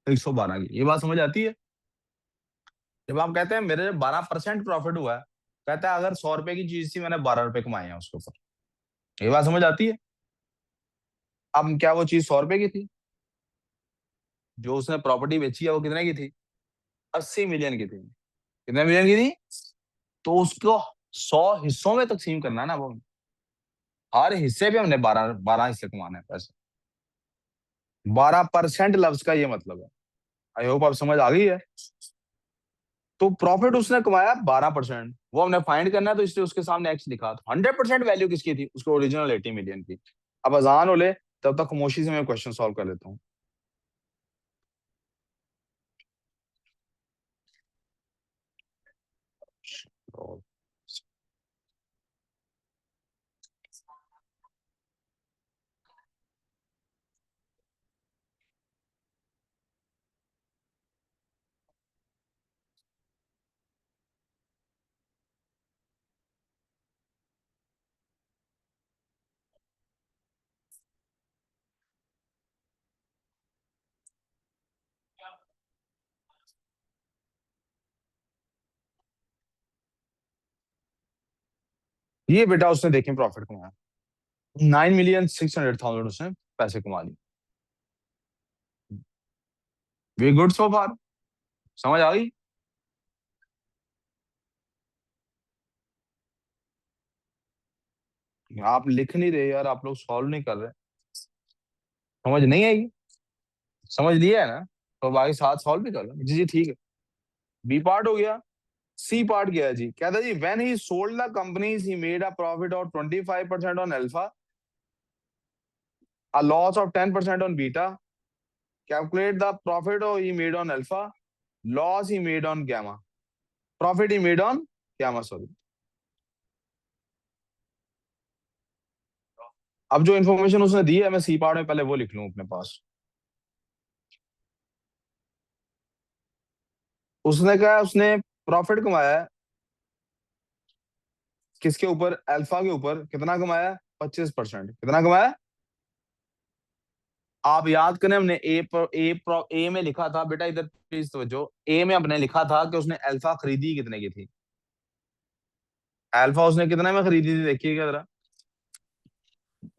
112 की। ये बात समझ आती है? जब आप कहते हैं मेरे 12% प्रॉफिट हुआ है, कहता है अगर 100 रुपए की चीज थी मैंने 12 रुपए कमाए हैं उसके ऊपर। ये बात समझ आती है? अब क्या वो चीज 100 रुपए की थी? जो उसने प्रॉपर्टी बेची है वो कितने की थी? 80 मिलियन की थी। कितने मिलियन की थी? तो उसको 100 हिस्सों में तकसीम करना है ना वो। हर हिस्से पे हमने 12 12 हिस्से कमाने हैं पैसे। 12% लफ्ज का ये मतलब है। आई होप आप समझ आ गई है। तो प्रॉफिट उसने कमाया 12%, वो हमने फाइंड करना है, तो इसलिए उसके सामने एक्स लिखा। तो 100% वैल्यू किसकी थी? उसको ओरिजिनल 80 मिलियन की। अब अजान हो ले, तब तक खामोशी से मैं क्वेश्चन सॉल्व कर लेता हूँ। ये बेटा उसने देखें प्रॉफिट कमाया 9,600,000 उसने पैसे कमा लिए। वे गुड सो फार। समझ आ गई? आप लिख नहीं रहे यार, आप लोग सॉल्व नहीं कर रहे। समझ नहीं आएगी? समझ लिया है ना? तो बाकी साथ सॉल्व भी कर लो जी। जी ठीक है। बी पार्ट हो गया। सी पार्ट क्या है जी? कहता है जी when he sold the companies he made a profit of 25% on alpha, a loss of 10% on beta. Calculate the profit he made on alpha, loss he made on gamma, profit he made on gamma, sorry. अब जो information उसने दी है मैं C part में पहले वो लिख लूं अपने पास। उसने कहा उसने प्रॉफिट कमाया है किसके ऊपर? अल्फा के ऊपर। कितना कमाया? 25%। कितना कमाया? आप याद करें हमने ए में लिखा था बेटा, इधर प्लीज तवज्जो। ए में हमने लिखा था कि उसने अल्फा खरीदी कितने की थी? अल्फा उसने कितने में खरीदी थी देखिएगा जरा।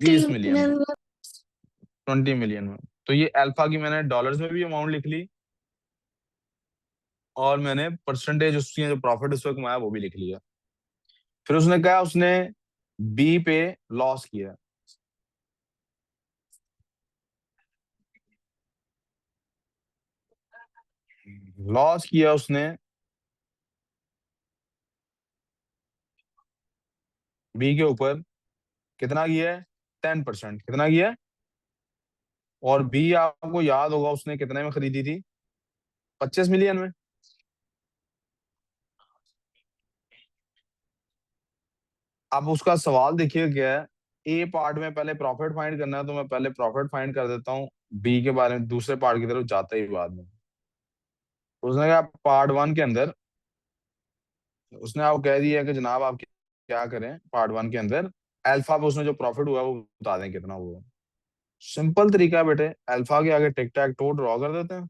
20 मिलियन में। million. 20 मिलियन में। तो ये अल्फा की मैंने डॉलर्स में भी अमाउंट लिख ली, और मैंने परसेंटेज उसकी जो प्रॉफिट उसको कमाया वो भी लिख लिया। फिर उसने कहा उसने बी पे लॉस किया, लॉस किया उसने बी के ऊपर, कितना किया है? 10%। कितना किया है? और बी आपको याद होगा उसने कितने में खरीदी थी? 25 मिलियन में। अब उसका सवाल देखिए क्या है। ए पार्ट में पहले प्रॉफिट फाइंड करना है, तो मैं पहले प्रॉफिट फाइंड कर देता हूँ, बी के बारे में दूसरे पार्ट की तरफ जाते ही बाद में। उसने कहा पार्ट वन के अंदर, उसने आपको कह दिया कि जनाब आप क्या करें पार्ट वन के अंदर, अल्फा पे उसने जो प्रॉफिट हुआ है वो बता दें कितना हुआ। सिंपल तरीका है बेटे, अल्फा के आगे टिक टैक टो ड्रॉ कर देते हैं।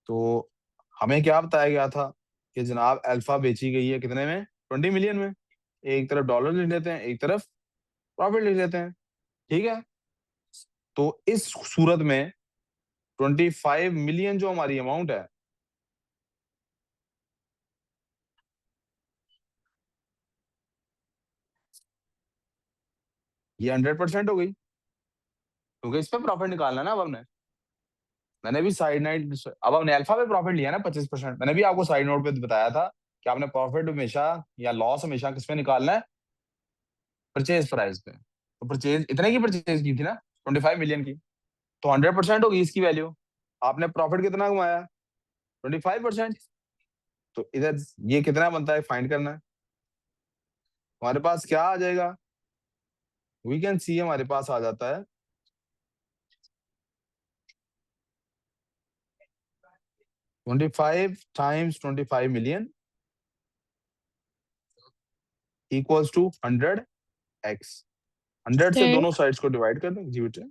तो हमें क्या बताया गया था कि जनाब अल्फा बेची गई है कितने में? 20 मिलियन में। एक तरफ डॉलर लिख लेते हैं, एक तरफ प्रॉफिट लिख लेते हैं। ठीक है। तो इस सूरत में 25 मिलियन जो हमारी अमाउंट है, ये 100% हो गई, क्योंकि इस पे प्रॉफिट निकालना है ना अब हमने। मैंने भी साइड नाइट, अब हमने अल्फा पे प्रॉफिट लिया ना 25%। मैंने भी आपको साइड नोट पे बताया था कि आपने प्रॉफिट हमेशा या लॉस हमेशा किस पे निकालना है? परचेज प्राइस पे। तो परचेज इतने की परचेज की थी ना, 25 मिलियन की, तो 100% होगी इसकी वैल्यू। आपने प्रॉफिट कितना कमाया? 25%। तो इधर ये कितना बनता है फाइंड करना है। हमारे पास क्या आ जाएगा? वी कैन सी, हमारे पास आ जाता है 25 times 25 million equals to 100x। 100 से सर दोनों साइड्स को डिवाइड कर दें जी बेटे।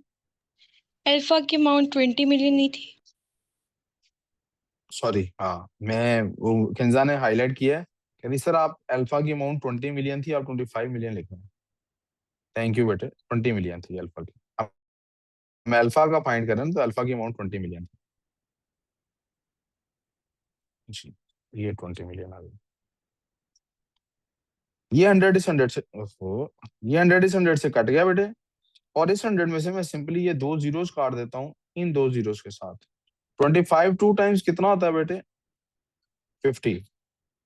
अल्फा की अमाउंट 20 मिलियन नहीं थी? सॉरी, हाँ मैं वो किंजा ने हाईलाइट किया है, कह रही सर आप अल्फा की अमाउंट 20 मिलियन थी, आप 25 मिलियन लिख रहे हैं। थैंक यू बेटे, 20 मिलियन थी अल्फा की। अब मैं अल्फा का फाइंड कर रहा हूँ, तो अल्फा की अमाउंट 20 मिलियन थी जी। ये 20 मिलियन आ गई। ये 100 इस 100 से, ओहो, ये 100 इस 100 से कट गया बेटे। और इस 100 में से मैं सिंपली ये दो जीरोस काट देता हूँ इन दो जीरोस के साथ। 25 टू टाइम्स कितना होता है बेटे? 50।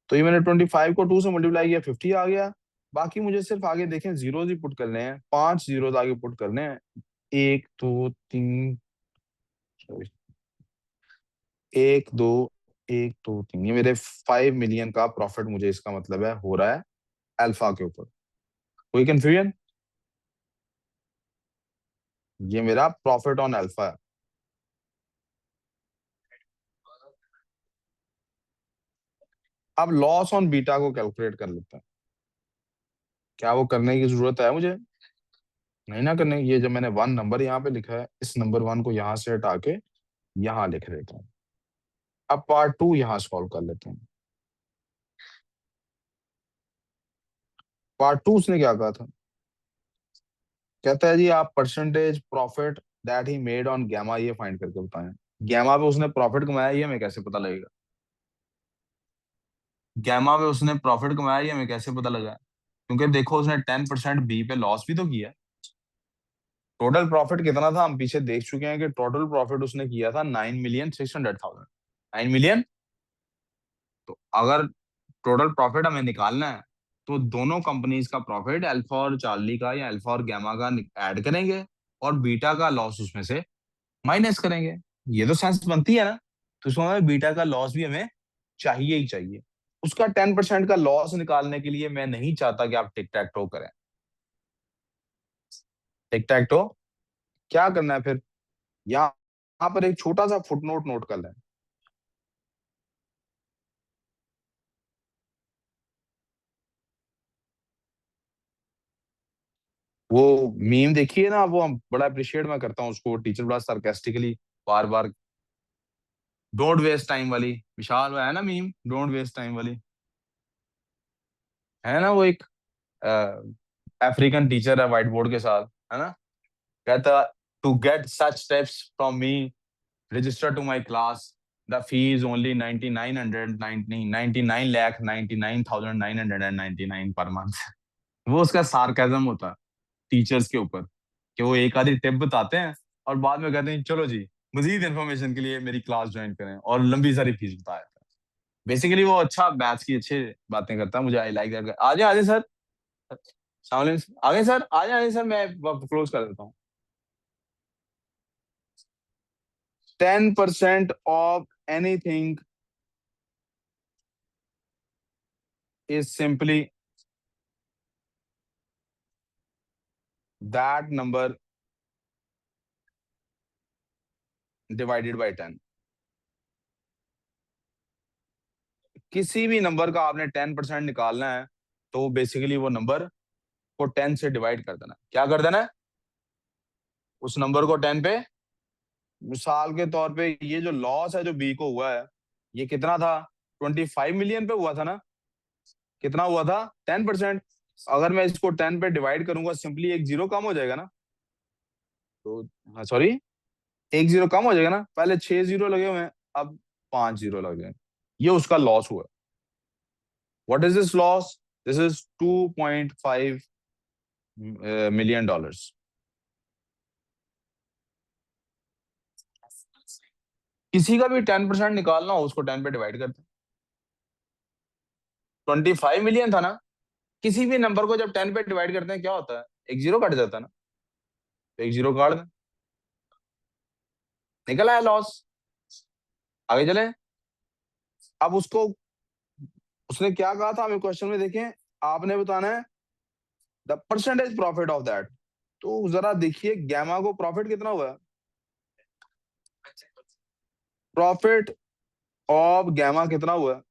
तो ये मैंने 25 को 2 से मल्टीप्लाई किया, 50 आ गया। बाकी मुझे सिर्फ आगे देखें जीरोस ही पुट करने हैं, 5 जीरोस आगे पुट करने हैं। एक दो तीन, sorry, एक दो, एक दो तीन, ये मेरे 5 मिलियन का प्रॉफिट मुझे इसका मतलब है हो रहा है अल्फा के ऊपर। कोई कंफ्यूजन? ये मेरा प्रॉफिट ऑन अल्फा है। अब लॉस ऑन बीटा को कैलकुलेट कर लेते हैं। क्या वो करने की जरूरत है मुझे? नहीं ना करने की। ये जब मैंने वन नंबर यहाँ पे लिखा है, इस नंबर वन को यहाँ से हटा के यहाँ लिख देता हूँ। अब पार्ट टू यहाँ सॉल्व कर लेते हैं। पार्ट टू उसने क्या कहा था? कहता है जी आप percentage profit that he made on gamma ये फाइंड करके बताएं। गैमा पे उसने प्रॉफिट कमाया, ये हमें कैसे पता लगेगा? गैमा पे उसने प्रॉफिट कमाया, ये हमें कैसे पता लगा? क्योंकि देखो उसने 10% बी पे लॉस भी तो किया। टोटल प्रॉफिट कितना था हम पीछे देख चुके हैं कि टोटल प्रॉफिट उसने किया था 9,600,000। 9 मिलियन। तो अगर टोटल प्रॉफिट हमें निकालना है, तो दोनों कंपनीज का प्रॉफिट अल्फा और चार्ली का या अल्फा और गैमा का ऐड करेंगे, और बीटा का लॉस उसमें से माइनस करेंगे। ये तो सेंस बनती है ना। तो उसमें हमें बीटा का लॉस भी हमें चाहिए ही चाहिए। उसका 10% का लॉस निकालने के लिए मैं नहीं चाहता कि आप टिक टैक टो करें। टिक टैक टो क्या करना है फिर? यहाँ यहाँ पर एक छोटा सा फुटनोट नोट कर लें। वो मीम देखिए ना, वो हम बड़ा अप्रिशिएट मैं करता हूँ उसको, टीचर बड़ा सार्केस्टिकली बार बार डोंट वेस्ट टाइम वाली, विशाल है ना मीम, डोंट वेस्ट टाइम वाली, है ना वो एक अफ्रीकन टीचर है व्हाइट बोर्ड के साथ, है ना, कहता to get such tips from me register to my class. The fee is only 99,99,999 per month. वो उसका सार्केज्म होता है टीचर्स के ऊपर, कि वो एक आधी टिप बताते हैं और बाद में कहते हैं चलो जी मजीद इन्फॉर्मेशन के लिए मेरी क्लास ज्वाइन करें, और लंबी सारी फीस बताया। बेसिकली वो अच्छा बैच की अच्छे बातें करता है, मुझे आई लाइक दैट। आजे आजे सर, आगे सर, आगे सर, मैं क्लोज कर देता हूँ। 10% of anything is simply that number divided by 10। किसी भी नंबर का आपने 10% निकालना है तो बेसिकली वो नंबर को 10 से डिवाइड कर देना। क्या कर देना है? उस नंबर को 10 पे, मिसाल के तौर पे ये जो लॉस है जो बी को हुआ है, ये कितना था? 25 मिलियन पे हुआ था ना? कितना हुआ था? 10%। अगर मैं इसको 10 पे डिवाइड करूंगा, सिंपली एक जीरो कम हो जाएगा ना? तो हाँ, सॉरी, एक जीरो कम हो जाएगा ना? पहले 6 जीरो लगे हुए हैं, अब 5 जीरो लगे हैं। ये उसका लॉस हुआ। What is this loss? This is $2.5 million. किसी का भी 10% निकालना हो, उसको 10 पे डिवाइड करते हैं। 25 मिलियन था ना? किसी भी नंबर को जब 10 पे डिवाइड करते हैं क्या होता है? एक जीरो कट जाता है ना? तो एक जीरो काट दें, निकल आया लॉस। आगे चले। अब उसको, उसने क्या कहा था हमें क्वेश्चन में, देखें, आपने बताना है the percentage profit of that. तो जरा देखिए गैमा को प्रॉफिट कितना हुआ? प्रॉफिट ऑफ गैमा कितना हुआ?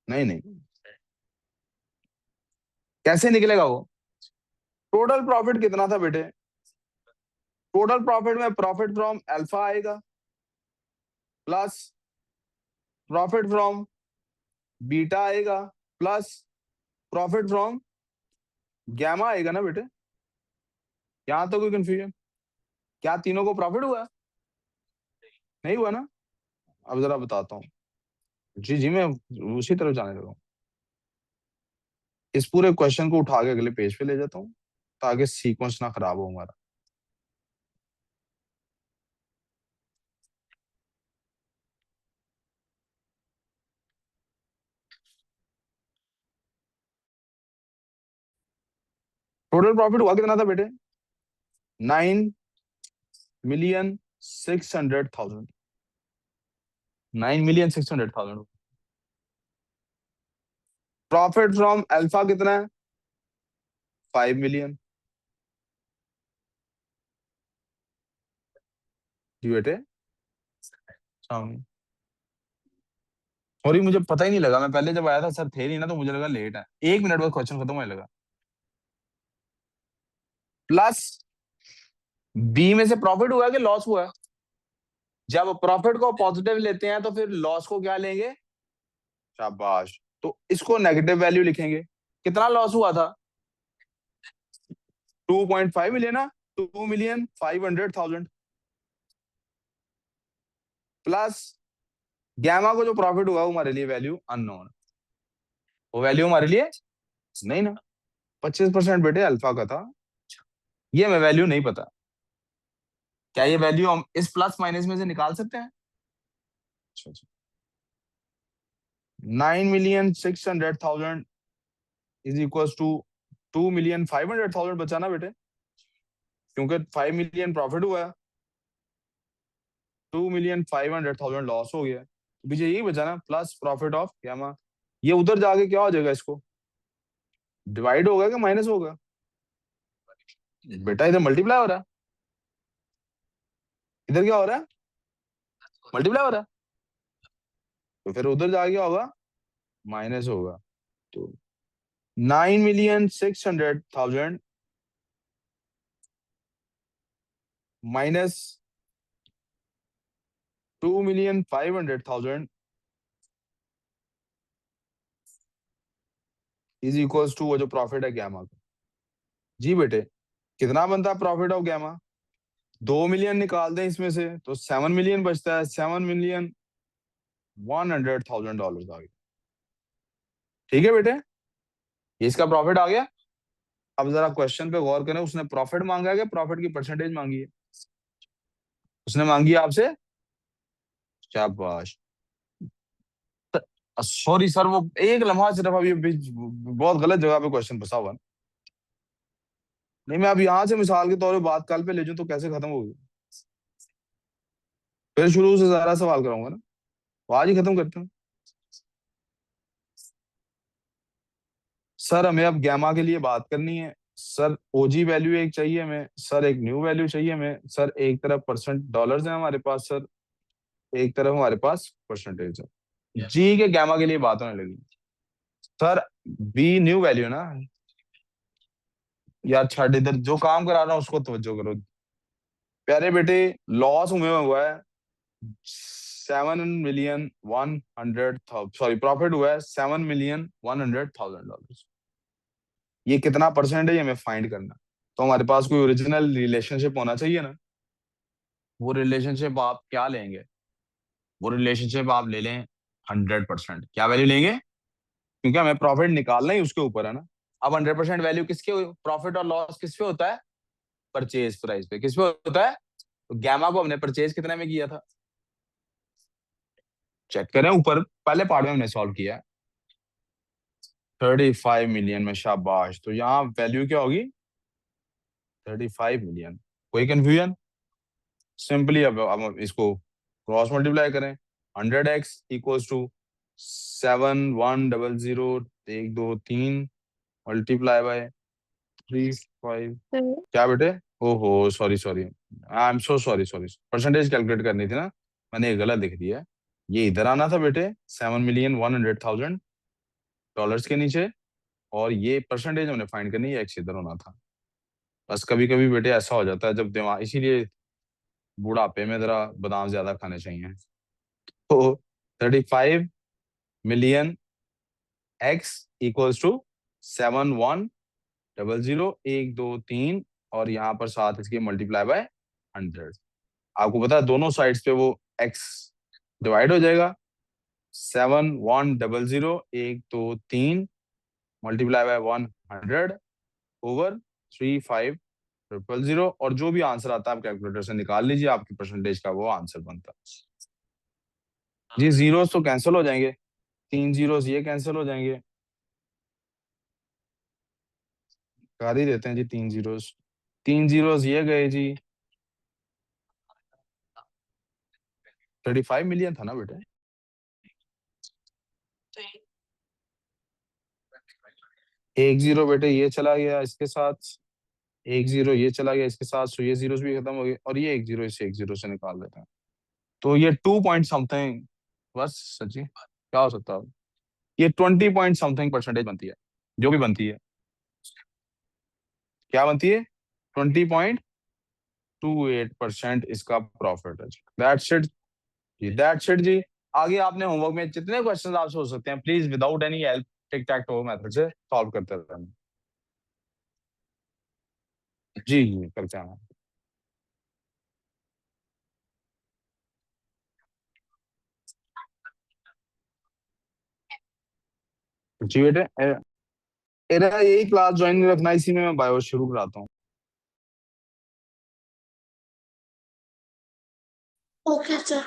नहीं नहीं, कैसे निकलेगा वो? टोटल प्रॉफिट कितना था बेटे? टोटल प्रॉफिट में प्रॉफिट फ्रॉम अल्फा आएगा प्लस प्रॉफिट फ्रॉम बीटा आएगा प्लस प्रॉफिट फ्रॉम गैमा आएगा ना बेटे? यहां तो कोई कंफ्यूजन? क्या तीनों को प्रॉफिट हुआ? नहीं हुआ ना? अब जरा बताता हूँ। जी जी, मैं उसी तरफ जाने लगा हूँ। इस पूरे क्वेश्चन को उठा के अगले पेज पे ले जाता हूँ ताकि सीक्वेंस ना खराब हो हमारा। टोटल प्रॉफिट हुआ कितना था बेटे? 9,600,000। 9,600,000। प्रॉफिट फ्रॉम अल्फा कितना है? 5 मिलियन। जी बेटे, सॉरी मुझे पता ही नहीं लगा, मैं पहले जब आया था सर थे नहीं ना, तो मुझे लगा लेट है। 1 मिनट बाद क्वेश्चन खत्म होने लगा। प्लस बी में से प्रॉफिट हुआ कि लॉस हुआ? जब प्रॉफिट को पॉजिटिव लेते हैं तो फिर लॉस को क्या लेंगे? शाबाश। तो इसको नेगेटिव वैल्यू लिखेंगे। कितना लॉस हुआ था? 2.5 मिलियन ना? 2,500,000 प्लस गैमा को जो प्रॉफिट हुआ वो हमारे लिए वैल्यू अननोन। वो वैल्यू हमारे लिए नहीं ना। 25% बेटे अल्फा का था, ये हमें वैल्यू नहीं पता। क्या ये वैल्यू हम इस प्लस माइनस में से निकाल सकते हैं? अच्छा अच्छा। 9,600,000 इज इक्वल टू 2,500,000 बचाना बेटे, क्योंकि 5 मिलियन प्रॉफिट हुआ है, 2,500,000 लॉस हो गया, तो पीछे यही बचा ना, प्लस प्रॉफिट ऑफ गैमा। ये उधर जाके क्या हो जाएगा? इसको डिवाइड होगा कि माइनस होगा? बेटा इधर मल्टीप्लाई हो रहा है, इधर क्या हो रहा है? मल्टीप्लाई हो रहा है, तो फिर उधर जाके क्या होगा? माइनस होगा। तो 9,600,000 माइनस 2,500,000 इज इक्वल्स टू वो जो प्रॉफिट है गैमा का। जी बेटे, कितना बनता है प्रॉफिट ऑफ गैमा? 2 मिलियन निकाल दें इसमें से तो 7 मिलियन बचता है, 7,100,000 आ गया। ठीक है बेटे, ये इसका प्रॉफिट आ गया। अब जरा क्वेश्चन पे गौर करें, उसने प्रॉफिट मांगा है कि प्रॉफिट की परसेंटेज मांगी है? उसने मांगी है आपसे, शाबाश। सॉरी सर, वो एक लम्हा सिर्फ अभी बहुत गलत जगह पे क्वेश्चन फंसा हुआ है। नहीं, मैं अब यहां से मिसाल के तौर पे बात कल पे ले जाऊं तो कैसे खत्म होगी? फिर शुरू से सारा सवाल कराऊंगा ना, तो आज ही खत्म करते हैं। सर हमें अब गैमा के लिए बात करनी है सर। ओजी वैल्यू एक चाहिए हमें सर, एक न्यू वैल्यू चाहिए हमें सर। एक तरफ परसेंट डॉलर्स है हमारे पास सर, एक तरफ हमारे पास परसेंटेज है। जी के गैमा के लिए बात होने लगी सर। बी न्यू वैल्यू ना यार, छाड़ इधर, जो काम करा रहा हूँ उसको तवज्जो करो प्यारे बेटे। लॉस हुआ है 7,100,000, सॉरी प्रॉफिट हुआ है 7,100,000 डॉलर। ये कितना परसेंट है ये हमें फाइंड करना। तो हमारे पास कोई ओरिजिनल रिलेशनशिप होना चाहिए ना। वो रिलेशनशिप आप क्या लेंगे? वो रिलेशनशिप आप ले लें 100%। क्या वैल्यू लेंगे? क्योंकि हमें प्रॉफिट निकालना ही उसके ऊपर है ना। अब 100% वैल्यू किसके, प्रॉफिट और लॉस किस पे होता है? परचेज प्राइस पे। किस पे होता है? तो गैमा को हमने परचेज कितने में किया था? चेक करें ऊपर, पहले पार्ट में हमने सॉल्व किया 35 मिलियन में, शाबाश। तो यहाँ वैल्यू क्या होगी? 35 मिलियन। कोई कंफ्यूजन? सिंपली अब हम इसको क्रॉस मल्टीप्लाई करें। 100x इक्वल्स टू 7,100 एक दो तीन मल्टीप्लाई बाय 35। sir. क्या बेटे? ओहो sorry sorry, I am so sorry sorry, percentage calculate करनी थी ना, मैंने ये गलत लिख दिया है। ये इधर आना था बेटे 7,100,000 डॉलर्स के नीचे, और ये परसेंटेज हमने फाइंड करनी है, एक्स इधर होना था। बस कभी कभी बेटे ऐसा हो जाता है जब दिमाग, इसीलिए बुढ़ापे में जरा बादाम ज्यादा खाने चाहिए। तो 35 मिलियन एक्स इक्वल्स टू 7,100,000 एक दो तीन, और यहाँ पर साथ इसके मल्टीप्लाई बाय 100। आपको पता है दोनों साइड्स पे वो एक्स डिवाइड हो जाएगा। 7,100 एक दो तीन मल्टीप्लाई बाय 100 ओवर 35,000, और जो भी आंसर आता है आप कैलकुलेटर से निकाल लीजिए, आपकी परसेंटेज का वो आंसर बनता है। जी जीरोस तो कैंसिल हो जाएंगे, 3 जीरोस ये कैंसिल हो जाएंगे, कर ही देते हैं जी 3 जीरोस। 3 जीरोस ये गए जी। 35 मिलियन था ना बेटे? एक जीरो बेटे ये चला गया इसके साथ, एक जीरो ये चला गया इसके साथ, सो ये जीरोस भी खत्म हो गए, और ये एक जीरो इसे एक जीरो से निकाल देते हैं। तो ये 2 पॉइंट समथिंग, बस सच्ची क्या हो सकता है? ये 20 पॉइंट समथिंग परसेंटेज बनती है, जो भी बनती है। क्या बनती है? 20.28% इसका प्रॉफिट है। दैट्स इट जी, दैट्स इट जी। आगे आपने होमवर्क में जितने क्वेश्चन आपसे हो सकते हैं, please without any help tick tech to method से सॉल्व करते रहना। जी जी करते हैं। जी बेटे, मेरा यही क्लास ज्वाइन रखना, इसी में मैं बायो शुरू कराता हूँ। Okay, sir.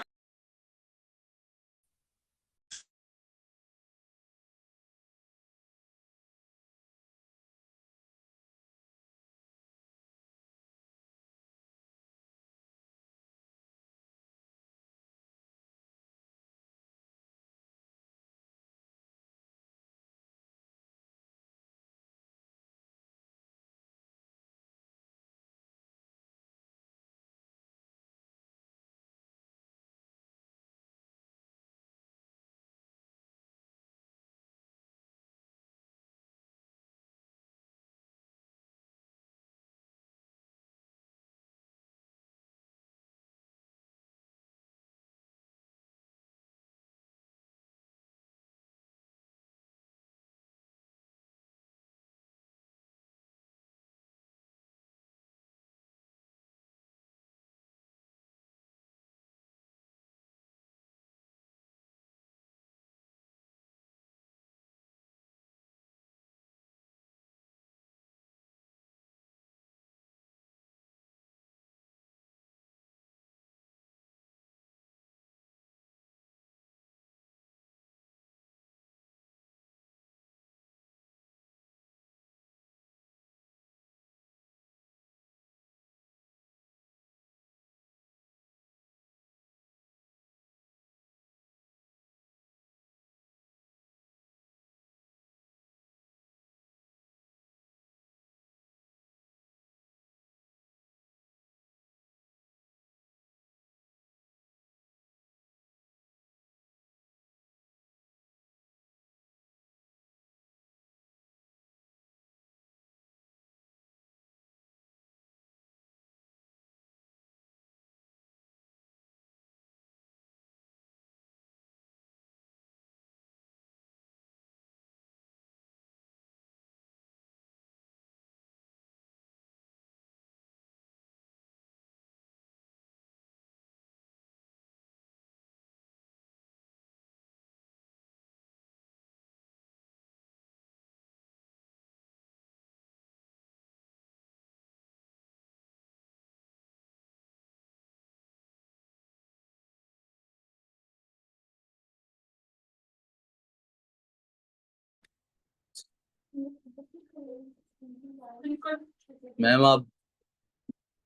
मैम आप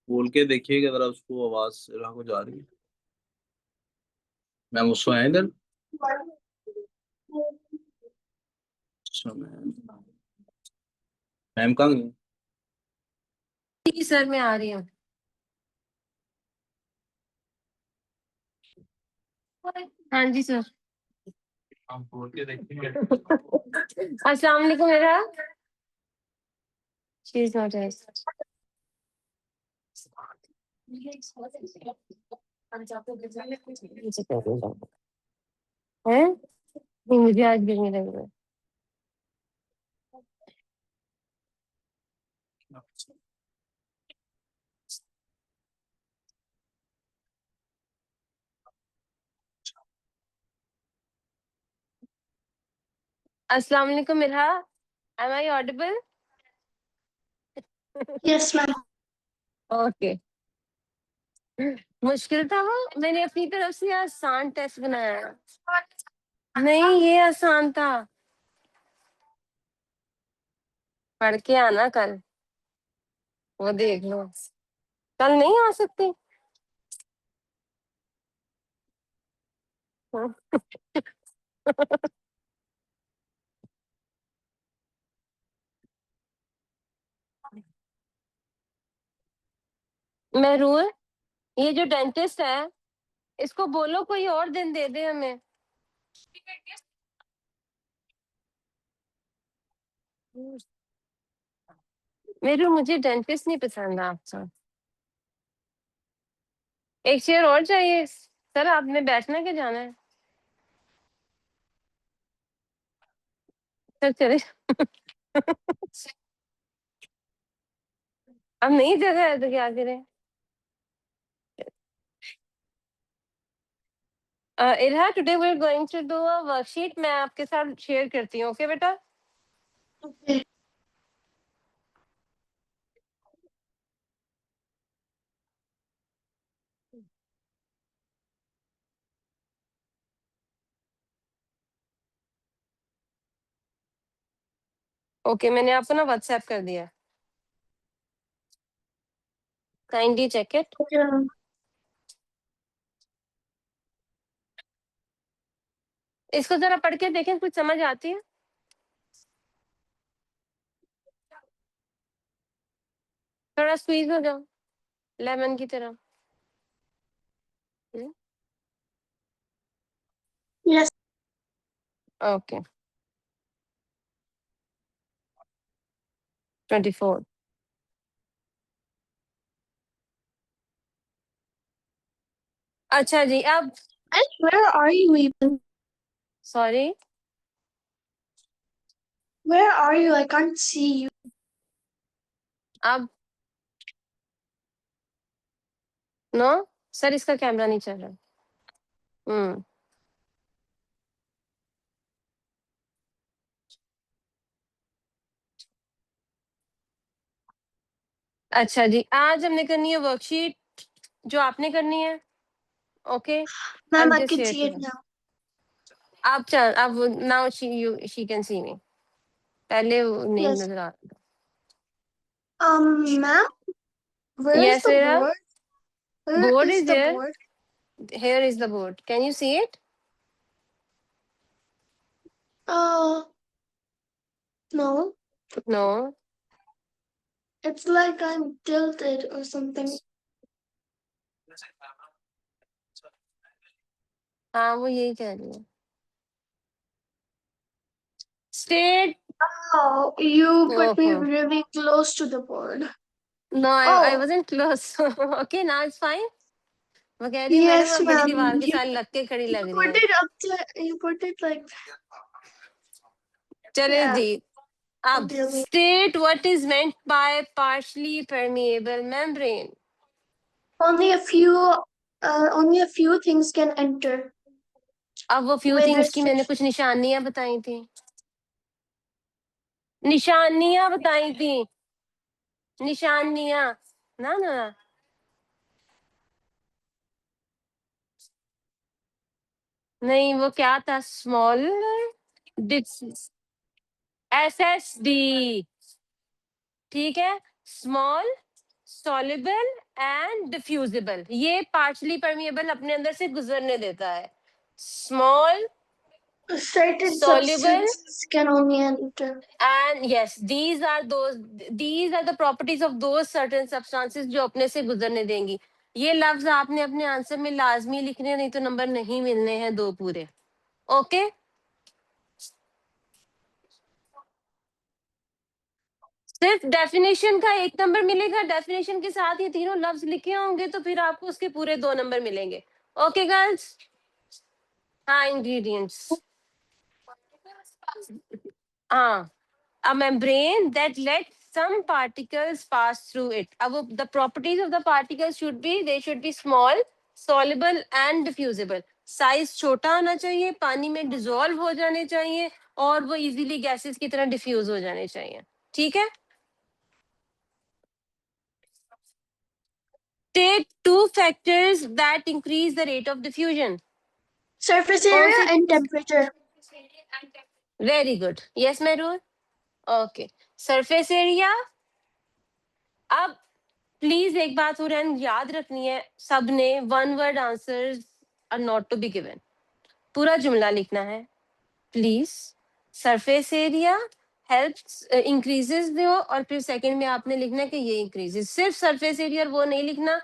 बोल के देखिएगा जरा उसको, आवाज राह को जा रही है। मैम उसको है इधर। अच्छा मैम, मैम कहाँ गई? जी सर मैं आ रही हूँ। हाँ जी सर। आप बोल के देखिएगा। अस्सलाम वालेकुम मेरा। She is not here. हैं? नहीं मुझे आज गिरने लग रहा है। अस्सलाम वालेकुम Mirha. Am I audible? Yes, ma'am. Okay. मुश्किल था वो, मैंने अपनी तरफ से आसान टेस्ट बनाया। नहीं ये आसान था। पढ़ के आना कल, वो देख लो। कल नहीं आ सकती? महरूर, ये जो डेंटिस्ट है इसको बोलो कोई और दिन दे दे हमें। मेरू मुझे डेंटिस्ट नहीं पसंद आपका। एक चेयर और चाहिए सर, आपने बैठना के जाना है? सर चले। अब नई जगह है तो क्या करें? Irha, today we are going to do a worksheet. मैं आपके साथ शेयर करती हूँ, ओके बेटा? Okay. ओके मैंने आपको ना व्हाट्सएप कर दिया, kindly check it. Okay, ma'am. इसको जरा पढ़ के देखें, कुछ समझ आती है? थोड़ा स्क्वीज हो जाओ लेमन की तरह। Yes. ओके 24। अच्छा जी अब And where are you even? Sorry, Where are you? I can't see you. अब नो सर इसका कैमरा नहीं चल रहा। हम्म अच्छा जी, आज हमने करनी है वर्कशीट जो आपने करनी है। Okay I Ma'am, am I just can share see it too. now. आप चल अब now she can see me, पहले वो नहीं Yes. नजर आ रहा। Ma'am, where is yes the मेरा board? Where board is is the there, board? Here is the board, can you see it? Uh, no. No It's like I'm tilted or something. हाँ वो यही कह रही है। State Oh, you put me no really close to the board. I Oh, wasn't close. Okay now it's fine. वो कह रही है मैडम yes, आप बड़ी ma'am. दीवार के You, साथ लग के खड़ी you लग रही put हैं। it up to, you put it like, चले yeah, जी अब really. State what is meant by partially permeable membrane. Only a few things can enter अब वो फ्यू with थिंग्स की मैंने restriction. कुछ निशानियां बताई थी, निशानियां बताई थी, निशानियां ना ना नहीं वो क्या था, स्मॉल SSD, ठीक है, स्मॉल, सॉल्युबल एंड डिफ्यूजिबल। ये पार्शली परमिएबल अपने अंदर से गुजरने देता है। Small, Certain soluble, substances can only enter. and yes, these are the properties of those certain substances जो अपने से गुजरने देंगी। ये लफ्ज आपने अपने आंसर में लाजमी लिखने, नहीं तो नंबर नहीं मिलने हैं 2 पूरे। ओके, सिर्फ डेफिनेशन का 1 नंबर मिलेगा। डेफिनेशन के साथ ये तीनों लफ्ज लिखे होंगे तो फिर आपको उसके पूरे 2 नंबर मिलेंगे। ओके गर्ल्स, हाँ इंग्रेडिएंट्स, हाँ, a membrane that lets some particles pass through it. अब the properties of the particles should be, they should be small, soluble and diffusible. Size छोटा होना चाहिए, पानी में डिसॉल्व हो जाने चाहिए और वो इजीली गैसेस की तरह डिफ्यूज हो जाने चाहिए। ठीक है, state 2 factors that increase the rate of diffusion. Surface कौन area सी? and temperature. Very good, yes Mehroon. Okay, surface area. अब प्लीज एक बात हो याद रखनी है सबने, 1 word answers are not to be given, पूरा जुमला लिखना है please. Surface area helps increases दो और फिर सेकंड में आपने लिखना है कि ये इंक्रीजेस। सिर्फ सरफेस एरिया और वो नहीं लिखना,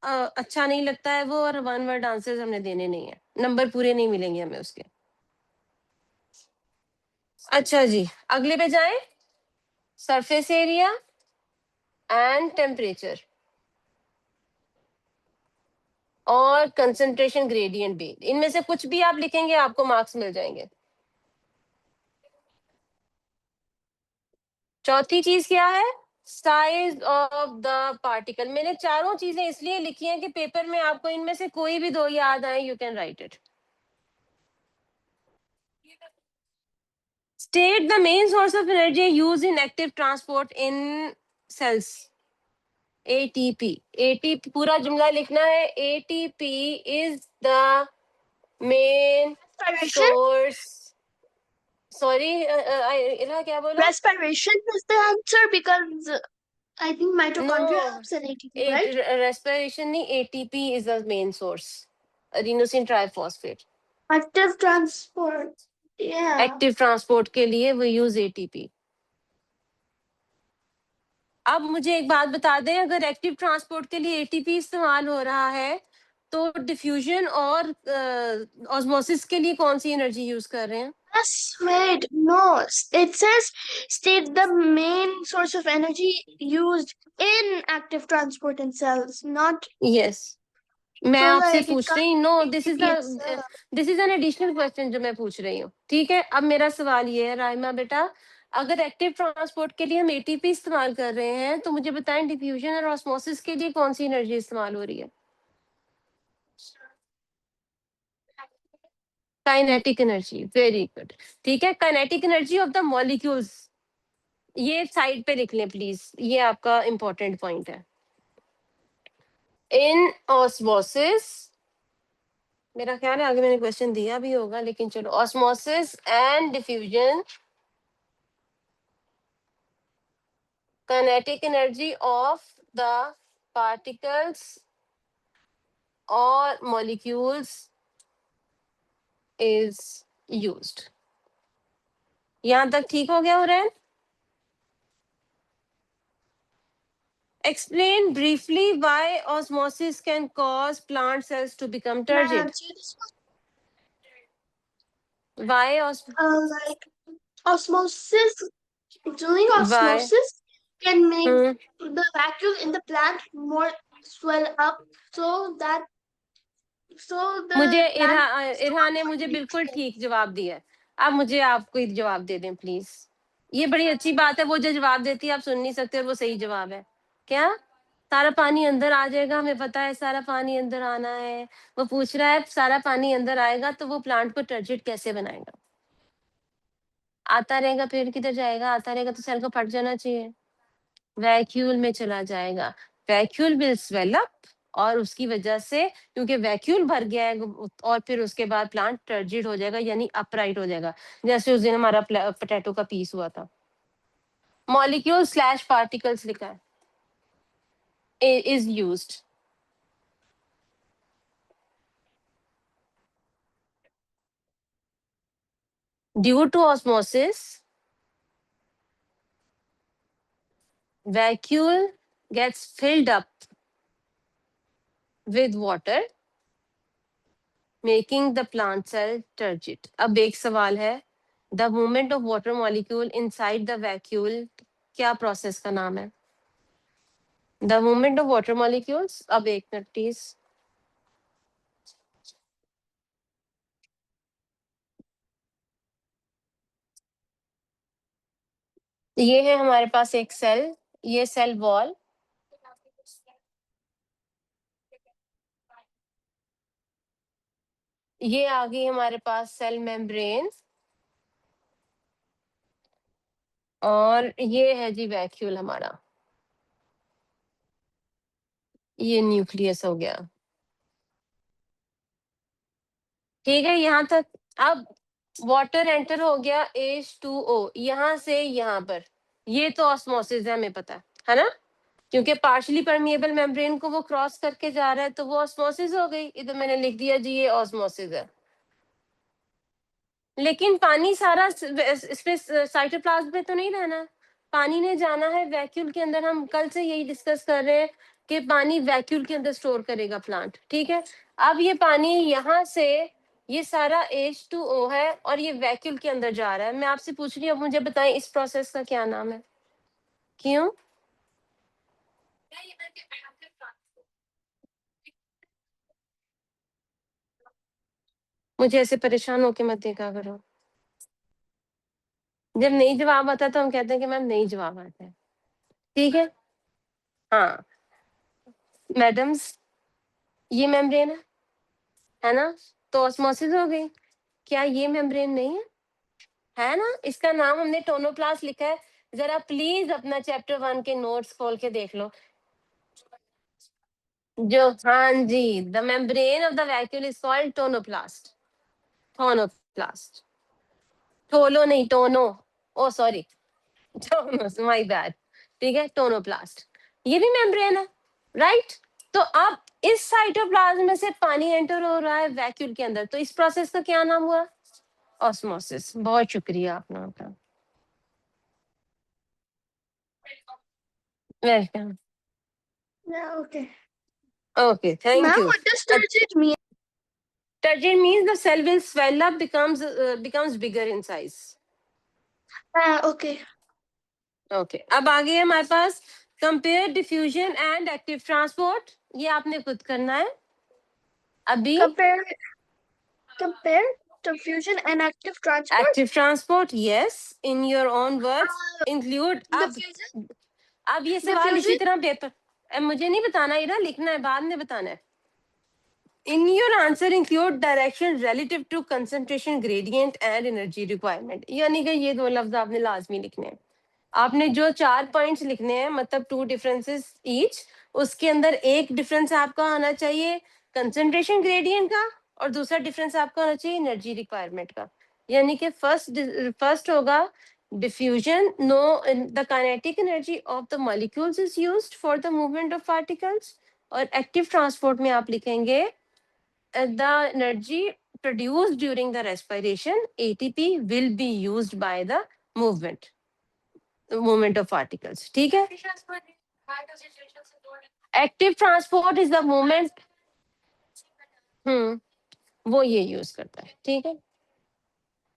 अच्छा नहीं लगता है वो, और 1 वर्ड आंसर्स हमने देने नहीं है, नंबर पूरे नहीं मिलेंगे हमें उसके। अच्छा जी, अगले पे जाएं। सरफेस एरिया एंड टेम्परेचर और कंसंट्रेशन ग्रेडियंट भी, इनमें से कुछ भी आप लिखेंगे आपको मार्क्स मिल जाएंगे। चौथी चीज क्या है? Size of the particle. मैंने चारों चीजें इसलिए लिखी हैं कि पेपर में आपको इनमें से कोई भी 2 याद आए, you can write it. State the main source of energy use in active transport in cells. ATP, ATP पूरा जुमला लिखना है। ATP is the main Respiration. Source. Sorry, क्या बोला? Respiration is the answer because I think mitochondria No, helps in ATP, right? respiration नहीं, ATP is the main source. Adenosine triphosphate. Active transport. Yeah. Active transport के लिए वो use ATP। अब मुझे एक बात बता दें, अगर एक्टिव ट्रांसपोर्ट के लिए ATP इस्तेमाल हो रहा है तो डिफ्यूजन और ऑस्मोसिस के लिए कौन सी एनर्जी यूज कर रहे हैं? Yes, wait, no. It says state the main source of energy used in active transport in cells, not yes, मैं so आपसे like it पूछ can't रही हूँ। No, be this is ATP itself. This is an additional question जो मैं पूछ रही हूँ। ठीक है, अब मेरा सवाल ये है राइमा बेटा, अगर एक्टिव ट्रांसपोर्ट के लिए हम ATP इस्तेमाल कर रहे हैं तो मुझे बताएं डिफ्यूजन और ऑस्मोसिस के लिए कौन सी एनर्जी इस्तेमाल हो रही है? Kinetic energy, very good. ठीक है, kinetic energy of the molecules, ये साइड पे लिख लें प्लीज, ये आपका इंपॉर्टेंट पॉइंट है। इन ऑस्मोसिस, मेरा ख्याल है आगे मैंने क्वेश्चन दिया भी होगा, लेकिन चलो, osmosis and diffusion, kinetic energy of the particles or molecules is used। यहां तक ठीक हो गया Hurain? Explain briefly why osmosis can cause plant cells to become Can I turgid. answer this one? Why Like osmosis, doing why? osmosis can make Hmm. the vacuole in the plant more swell up so the मुझे plant इरहान ने मुझे बिल्कुल ठीक जवाब दिया है। अब मुझे आपको एक जवाब दे दें प्लीज। ये बड़ी अच्छी बात है, वो जो जवाब देती है आप सुन नहीं सकते और वो सही जवाब है। क्या? सारा पानी अंदर आ जाएगा, हमें पता है सारा पानी अंदर आना है। वो पूछ रहा है सारा पानी अंदर आएगा तो वो प्लांट को टर्जिड कैसे बनाएगा? आता रहेगा फिर किधर जाएगा? आता रहेगा तो सेल को फट जाना चाहिए, वैक्यूल में चला जाएगा। वैक्यूल विल स्वेल अप और उसकी वजह से क्योंकि वैक्यूल भर गया है और फिर उसके बाद प्लांट टर्जिड हो जाएगा यानी अपराइट हो जाएगा, जैसे उस दिन हमारा पोटैटो का पीस हुआ था। मॉलिक्यूल स्लैश पार्टिकल्स लिखा है is used. Due to osmosis, vacuole gets filled up with water, making the plant cell turgid. अब एक सवाल है, the movement of water molecule inside the vacuole क्या प्रोसेस का नाम है? The movement of water molecules, अब एक मिनट प्लीज। ये है हमारे पास एक सेल, ये सेल वॉल, ये आ गई हमारे पास सेल मेम्ब्रेन, और ये है जी वैक्यूल हमारा, ये न्यूक्लियस हो गया। ठीक है यहाँ तक। अब वाटर एंटर हो गया H2O, यहाँ से यहाँ पर, ये तो ऑस्मोसिस है, हमें पता है ना, क्योंकि पार्शियली परमिएबल मेम्ब्रेन को वो क्रॉस करके जा रहा है तो वो ऑस्मोसिस हो गई। इधर मैंने लिख दिया जी ये ऑस्मोसिस है। लेकिन पानी सारा इसमें साइटोप्लाज्म में तो नहीं रहना, पानी ने जाना है वैक्यूल के अंदर। हम कल से यही डिस्कस कर रहे हैं कि पानी वैक्यूल के अंदर स्टोर करेगा प्लांट। ठीक है, अब ये पानी यहाँ से, ये सारा H2O है और ये वैक्यूल के अंदर जा रहा है। मैं आपसे पूछ रही हूँ, अब मुझे बताएं इस प्रोसेस का क्या नाम है? क्यों? मुझे ऐसे परेशान होके मत देखा करो, जब नहीं जवाब आता तो हम कहते हैं कि मैम नहीं जवाब आता है। ठीक है, हाँ मैडम्स, ये मेम्ब्रेन है ना, तो ऑस्मोसिस हो गई। क्या ये मेम्ब्रेन नहीं है ना? इसका नाम हमने टोनोप्लास्ट लिखा है। जरा प्लीज अपना चैप्टर 1 के नोट्स खोल के देख लो। जो, हाँ जी, the membrane of the vacuole is called tonoplast. Tonoplast, टोलो नहीं, tono, oh sorry, tonos, my bad. ठीक है, टोनोप्लास्ट, ये भी मेम्ब्रेन है, राइट? तो अब इस साइटोप्लाज्म में से पानी एंटर हो रहा है वैक्यूल के अंदर, तो इस प्रोसेस का क्या नाम हुआ? ऑस्मोसिस। बहुत शुक्रिया आप लोगों का, welcome. Yeah, okay. Okay, thank Ma'am, you. what does turgid mean? Turgid means the cell will swell up, becomes bigger in size. Okay. Okay, अब आगे हमारे पास compare diffusion and active transport। ये आपने खुद करना है अभी। Compare diffusion and active transport. Active transport, yes, in your own words, include। Diffusion. अब ये सवाल इसी Diffusion. तरह पेपर, मुझे नहीं बताना, ये ना लिखना है, बाद में बताना है। In your answer include direction relative to concentration gradient and energy requirement। यानी कि ये दो लफ्ज आपने लाजमी लिखने हैं। आपने जो 4 पॉइंट्स लिखने हैं, मतलब 2 डिफरेंसेस ईच, उसके अंदर एक डिफरेंस आपका आना चाहिए कंसंट्रेशन ग्रेडियंट का और दूसरा डिफरेंस आपका होना चाहिए एनर्जी रिक्वायरमेंट का। यानी कि फर्स्ट होगा diffusion, know the kinetic energy of the molecules is used for the movement of particles, और एक्टिव ट्रांसपोर्ट में आप लिखेंगे the energy produced during the respiration, ATP, will be used by the movement of particles। ठीक है, active transport is the movement, वो ये use करता है। ठीक है,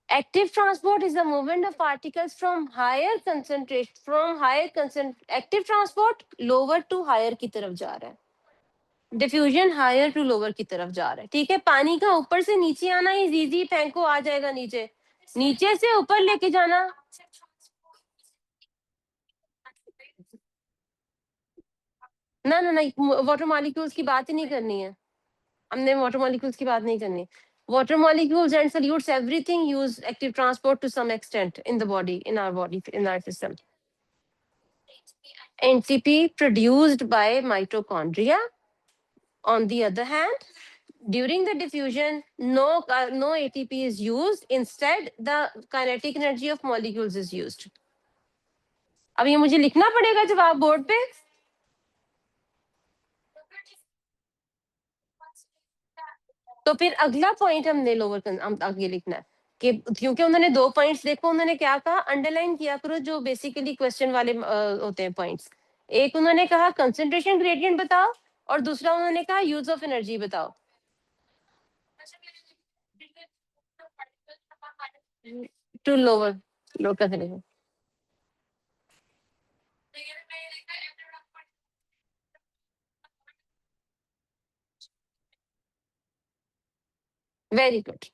active transport is the movement of particles from higher concentration, active transport lower to higher की तरफ जा रहा है, डिफ्यूजन हायर टू लोअर की तरफ जा रहा है। ठीक है, पानी का ऊपर से नीचे आना इज इजी, फेंको आ जाएगा नीचे, नीचे से ऊपर लेके जाना। ना ना नहीं, वाटर मॉलिक्यूल्स की बात ही नहीं करनी है हमने, वाटर मॉलिक्यूल्स की बात नहीं करनी। Water molecules and solutes everything use active transport to some extent in the body, in our system. NCP produced by mitochondria, On the other hand, during the diffusion, no ATP is used. Instead, the kinetic energy of molecules is used. अब ये मुझे लिखना पड़ेगा जवाब board पे. तो फिर अगला पॉइंट हमने आगे लिखना है कि क्योंकि उन्होंने 2 पॉइंट्स देखो, उन्होंने क्या कहा, अंडरलाइन किया करो जो बेसिकली क्वेश्चन वाले होते हैं पॉइंट्स. एक उन्होंने कहा कंसंट्रेशन ग्रेडियंट बताओ और दूसरा उन्होंने कहा यूज ऑफ एनर्जी बताओ. To lower low concentration. Very good,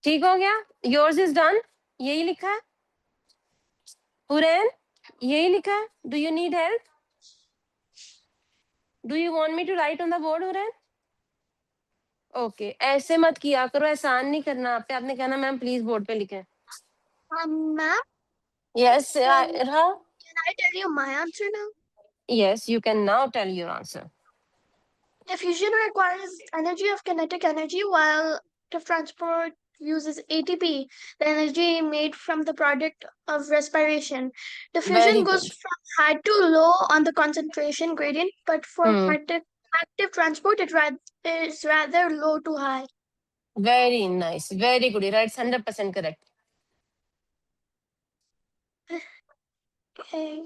ठीक हो गया. Yours is done. यही लिखा है हुरैन, यही लिखा है. Do you need help? Do you want me to write on the board Hurain? Okay, ऐसे मत किया करो, एहसान नहीं करना आप पे. आपने कहना मैम प्लीज बोर्ड पे लिखें. Ma'am, यस can राह. I tell you my answer now? Yes, you can now tell your answer. Diffusion requires energy of kinetic energy, while active transport uses ATP, the energy made from the product of respiration. Diffusion Very goes good. from high to low on the concentration gradient, but for active transport, is rather low to high. Very nice. Very good. Right, 100% correct. Okay.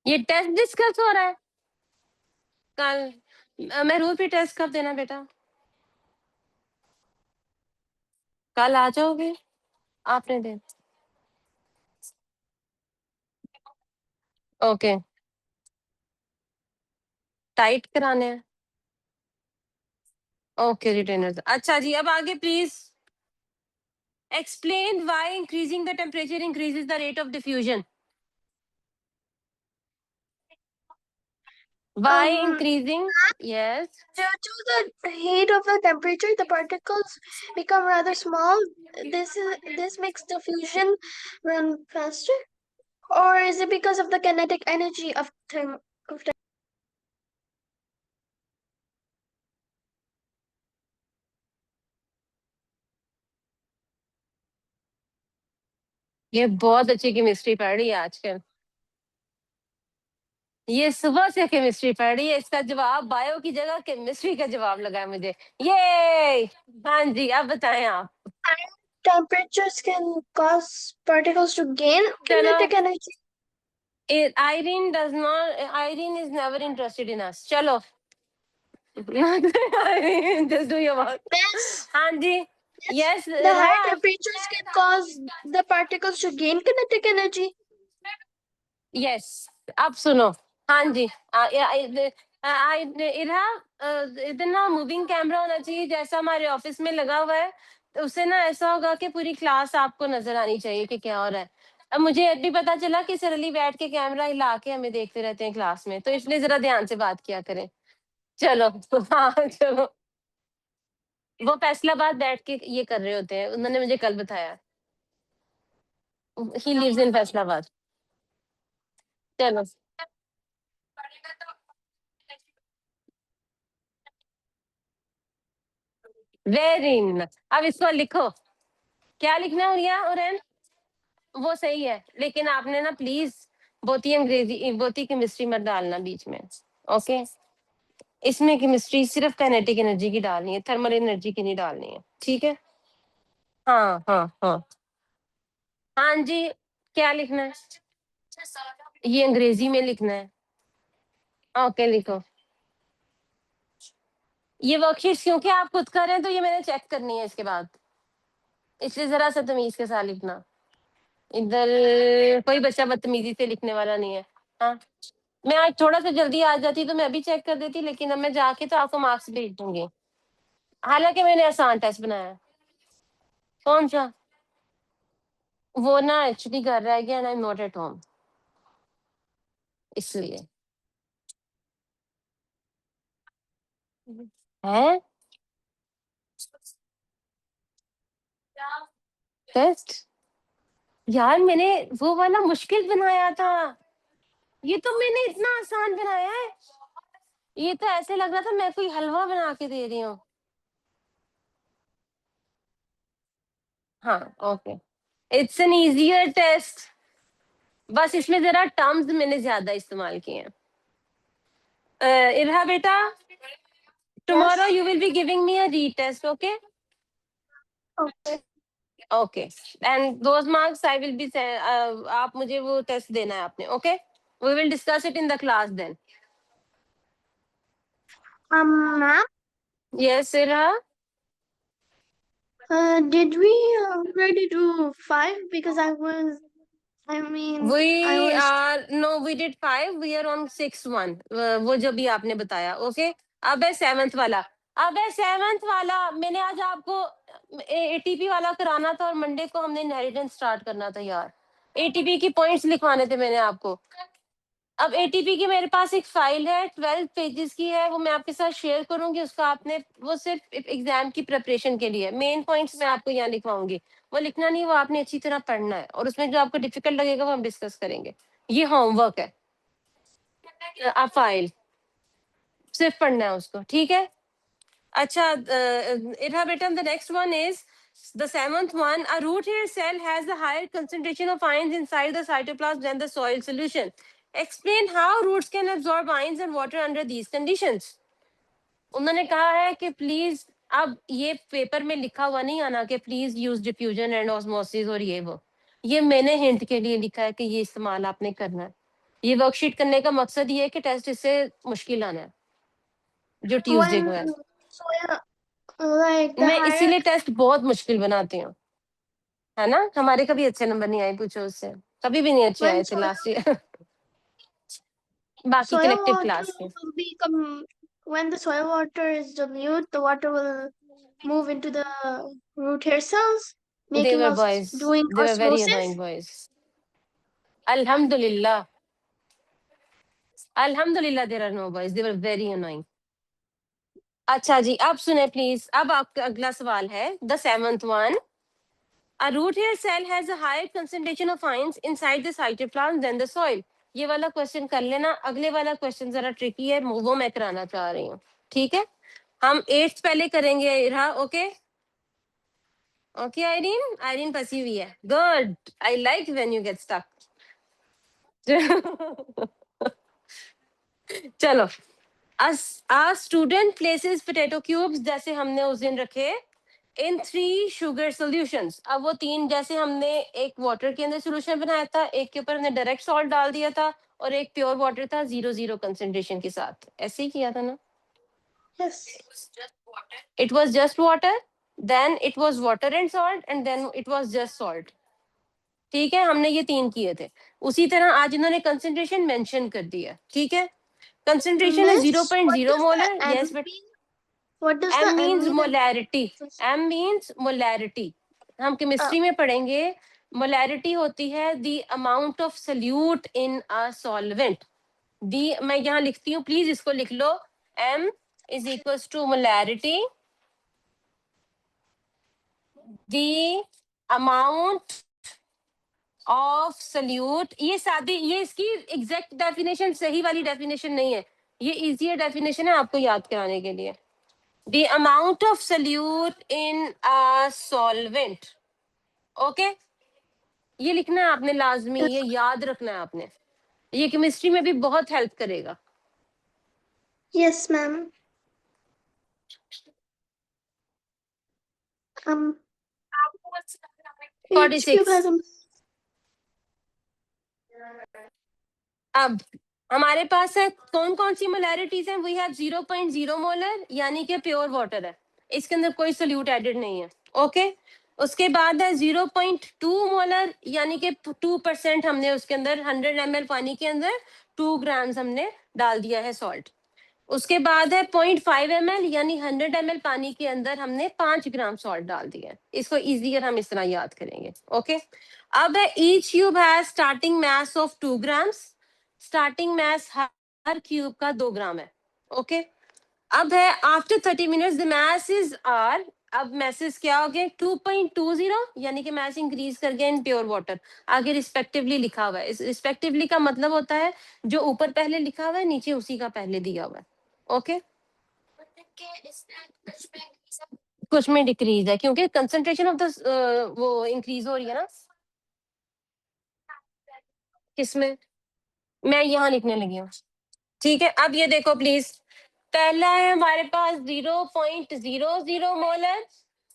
ये test discuss हो रहा है कल. महरूर पे test कब देना बेटा? कल आ जाओगे? आपने दे. ओके, टाइट कराने हैं. Okay, retainers. अच्छा जी, अब आगे please. Explain why increasing the temperature increases the rate of diffusion. Why increasing? Yes. Due to the heat of the temperature, the particles become rather small. This makes diffusion run faster, or is it because of the kinetic energy of ये बहुत अच्छी chemistry पढ़ रही है आजकल. ये सुबह से केमिस्ट्री पढ़ रही है. इसका जवाब बायो की जगह केमिस्ट्री का जवाब लगा है मुझे. ये हाँ जी, अब बताएं आप. temperatures can cause particles to gain kinetic energy? Irene does not. Irene is never interested in us. चलो. Just do your work. Yes. हाँ जी. Yes. The high temperatures can cause the particles to gain kinetic energy. Yes, अब सुनो। हाँ जी, इरहा, इधर ना moving camera होना चाहिए जैसा हमारे ऑफिस में लगा हुआ है, तो उससे ना ऐसा होगा कि पूरी क्लास आपको नजर आनी चाहिए कि क्या हो रहा है। अब मुझे अभी पता चला कि सर अली बैठ के कैमरा हिला के हमें देखते रहते हैं क्लास में, तो इसलिए जरा ध्यान से बात किया करें। चलो हाँ चलो, वो फैसलाबाद बैठ के ये कर रहे होते हैं, उन्होंने मुझे कल बताया। He lives in Faisalabad. चलो, वेरी, अब इसको लिखो। क्या लिखना है रिया और एन? वो सही है, लेकिन आपने ना प्लीज बहुत ही अंग्रेजी, बहुत ही केमिस्ट्री मत डालना बीच में। ओके, इसमें केमिस्ट्री सिर्फ काइनेटिक एनर्जी की डालनी है, थर्मल एनर्जी की नहीं डालनी है, ठीक है? हाँ हाँ हाँ हाँ जी। क्या लिखना है? ये अंग्रेजी में लिखना है। ओके लिखो। ये वर्कशीट क्योंकि आप खुद कर रहे हैं तो ये मैंने चेक करनी है इसके बाद, इसलिए जरा सा तमीज के साथ लिखना। इधर कोई बच्चा बदतमीजी से लिखने वाला नहीं है। हाँ, मैं आज थोड़ा सा जल्दी आ जाती तो मैं अभी चेक कर देती, लेकिन अब मैं जाके तो आपको मार्क्स भेज दूंगी। हालांकि मैंने आसान टेस्ट बनाया है। कौन सा? वो ना एक्चुअली घर रह गया and I am not at home, इसलिए। है टेस्ट? यार मैंने वो वाला मुश्किल बनाया था, ये तो मैंने इतना आसान बनाया है। ये तो ऐसे लग रहा था मैं कोई हलवा बना के दे रही हूँ। हाँ okay, it's an easier test, बस इसमें जरा टर्म्स मैंने ज्यादा इस्तेमाल किए हैं। इरहा बेटा, tomorrow you will be giving me a retest, okay? Okay. Okay, and those marks I will be आप मुझे वो टेस्ट देना है आपने, okay? We will discuss it in the class then. Ma'am, Yes, Irha? did we already do 5? Because I mean, I We was. are, no, we did 5, we are on 6 1, वो जो भी आपने बताया, okay? अब है 7th वाला। अब है 7th वाला, मैंने आज आपको एटीपी वाला कराना था और मंडे को हमने इनहेरिटेंस स्टार्ट करना था यार। एटीपी की पॉइंट्स लिखवाने थे मैंने आपको। अब एटीपी की मेरे पास एक फाइल है 12 पेजेस की है, वो मैं आपके साथ शेयर करूंगी, उसका आपने, वो सिर्फ एग्जाम की प्रिपरेशन के लिए मेन पॉइंट्स मैं आपको यहाँ लिखवाऊंगी। वो लिखना नहीं, वो आपने अच्छी तरह पढ़ना है, और उसमें जो आपको डिफिकल्ट लगेगा वो हम डिस्कस करेंगे। ये होमवर्क है, आप फाइल सिर्फ पढ़ना है उसको, ठीक है? अच्छा, इरहा बेटा, the next one is the 7th one. A root hair cell has a higher concentration of ions inside the cytoplasm than the soil solution. Explain how roots can absorb ions and water under these conditions. उन्होंने कहा है कि please, अब ये paper में लिखा हुआ नहीं आना कि please use diffusion and osmosis और ये मैंने हिंट के लिए लिखा है कि ये इस्तेमाल आपने करना है। ये वर्कशीट करने का मकसद ये है कि टेस्ट इससे मुश्किल आना है, जो ट्यूसडे को है। When soil, like the मैं higher. इसीलिए टेस्ट बहुत मुश्किल बनाती हूँ, है ना? हमारे कभी अच्छे नंबर नहीं आए, पूछो उससे, कभी भी नहीं अच्छे When आए थे soil लास्ट ईयर बाकी soil कलेक्टिव water क्लास के। will become when the soil water is dilute, the water will move into the root hair cells, they making were us boys, doing they were very osmosis. Annoying boys. अल्हम्दुलिल्लाह, अल्हम्दुलिल्लाह there are no boys, they were very annoying. अच्छा जी, अब सुने please, अब आपका अगला सवाल है the 7th one. A root hair cell has a higher concentration of ions inside the cytoplasm than the soil. ये वाला क्वेश्चन कर लेना, अगले वाला क्वेश्चन जरा ट्रिकी है, वो मैं कराना चाह रही हूँ, ठीक है? हम 8th पहले करेंगे Irha, okay? Okay Irene, Irene फंसी हुई है, good, I like when you get stuck. चलो, a student places potato cubes, जैसे हमने उस दिन रखे, इन 3 sugar solutions। अब वो 3, जैसे हमने एक वाटर के अंदर सोल्यूशन बनाया था, एक के ऊपर हमने डायरेक्ट सॉल्ट डाल दिया था, और एक प्योर वाटर था 0 कंसेंट्रेशन के साथ, ऐसे ही किया था ना? Yes. It was just water, then it was water and salt, and then it was just salt, ठीक है? हमने ये 3 किए थे। उसी तरह आज इन्होंने कंसंट्रेशन मेंशन कर दिया, ठीक है। कंसंट्रेशन है Miss, 0.0 what molar, does the yes M but mean? What does M the M means mean? Molarity, M means molarity. हम केमिस्ट्री में पढ़ेंगे, मोलैरिटी होती है the amount of solute in a solvent. दी मैं यहाँ लिखती हूँ, प्लीज इसको लिख लो, M is equals to molarity the amount of solute. ये सादी, ये इसकी एग्जैक्ट डेफिनेशन सही वाली डेफिनेशन नहीं है, ये इजियर डेफिनेशन है आपको याद कराने के लिए। The amount of solute in a solvent, okay. ये लिखना है आपने लाजमी, ये याद रखना है आपने, ये केमिस्ट्री में भी बहुत हेल्प करेगा। Yes, ma'am. H cube 46। has a अब हमारे पास है कौन कौन सी मोलैरिटीज हैं, वी हैव 0.0 मोलर यानी कि प्योर वाटर है, इसके अंदर कोई सोल्यूट एडेड नहीं है, ओके। उसके बाद है 0.2 मोलर यानी कि 2% हमने उसके अंदर 100 ml पानी के अंदर 2 ग्राम्स हमने डाल दिया है सॉल्ट। उसके बाद है 0.5 ml यानी 100 ml पानी के अंदर हमने 5 ग्राम सॉल्ट डाल दिया है। इसको इजियर हम इस तरह याद करेंगे, ओके। अब है each cube has starting mass of 2 grams, starting mass हर क्यूब का 2 ग्राम है, ओके। अब है after 30 minutes the mass is are, अब मैसेज क्या हो गया 2.20 यानी कि मास इंक्रीज कर गया इन प्योर वाटर। आगे रिस्पेक्टिवली लिखा हुआ है, इस रिस्पेक्टिवली का मतलब होता है जो ऊपर पहले लिखा हुआ है नीचे उसी का पहले दिया हुआ है, ओके। कुछ में डिक्रीज है क्योंकि कंसंट्रेशन ऑफ द वो इंक्रीज हो रही है ना। किसमें, मैं यहाँ लिखने लगी हूँ, ठीक है। अब ये देखो प्लीज, पहला है हमारे पास 0.00 मोलर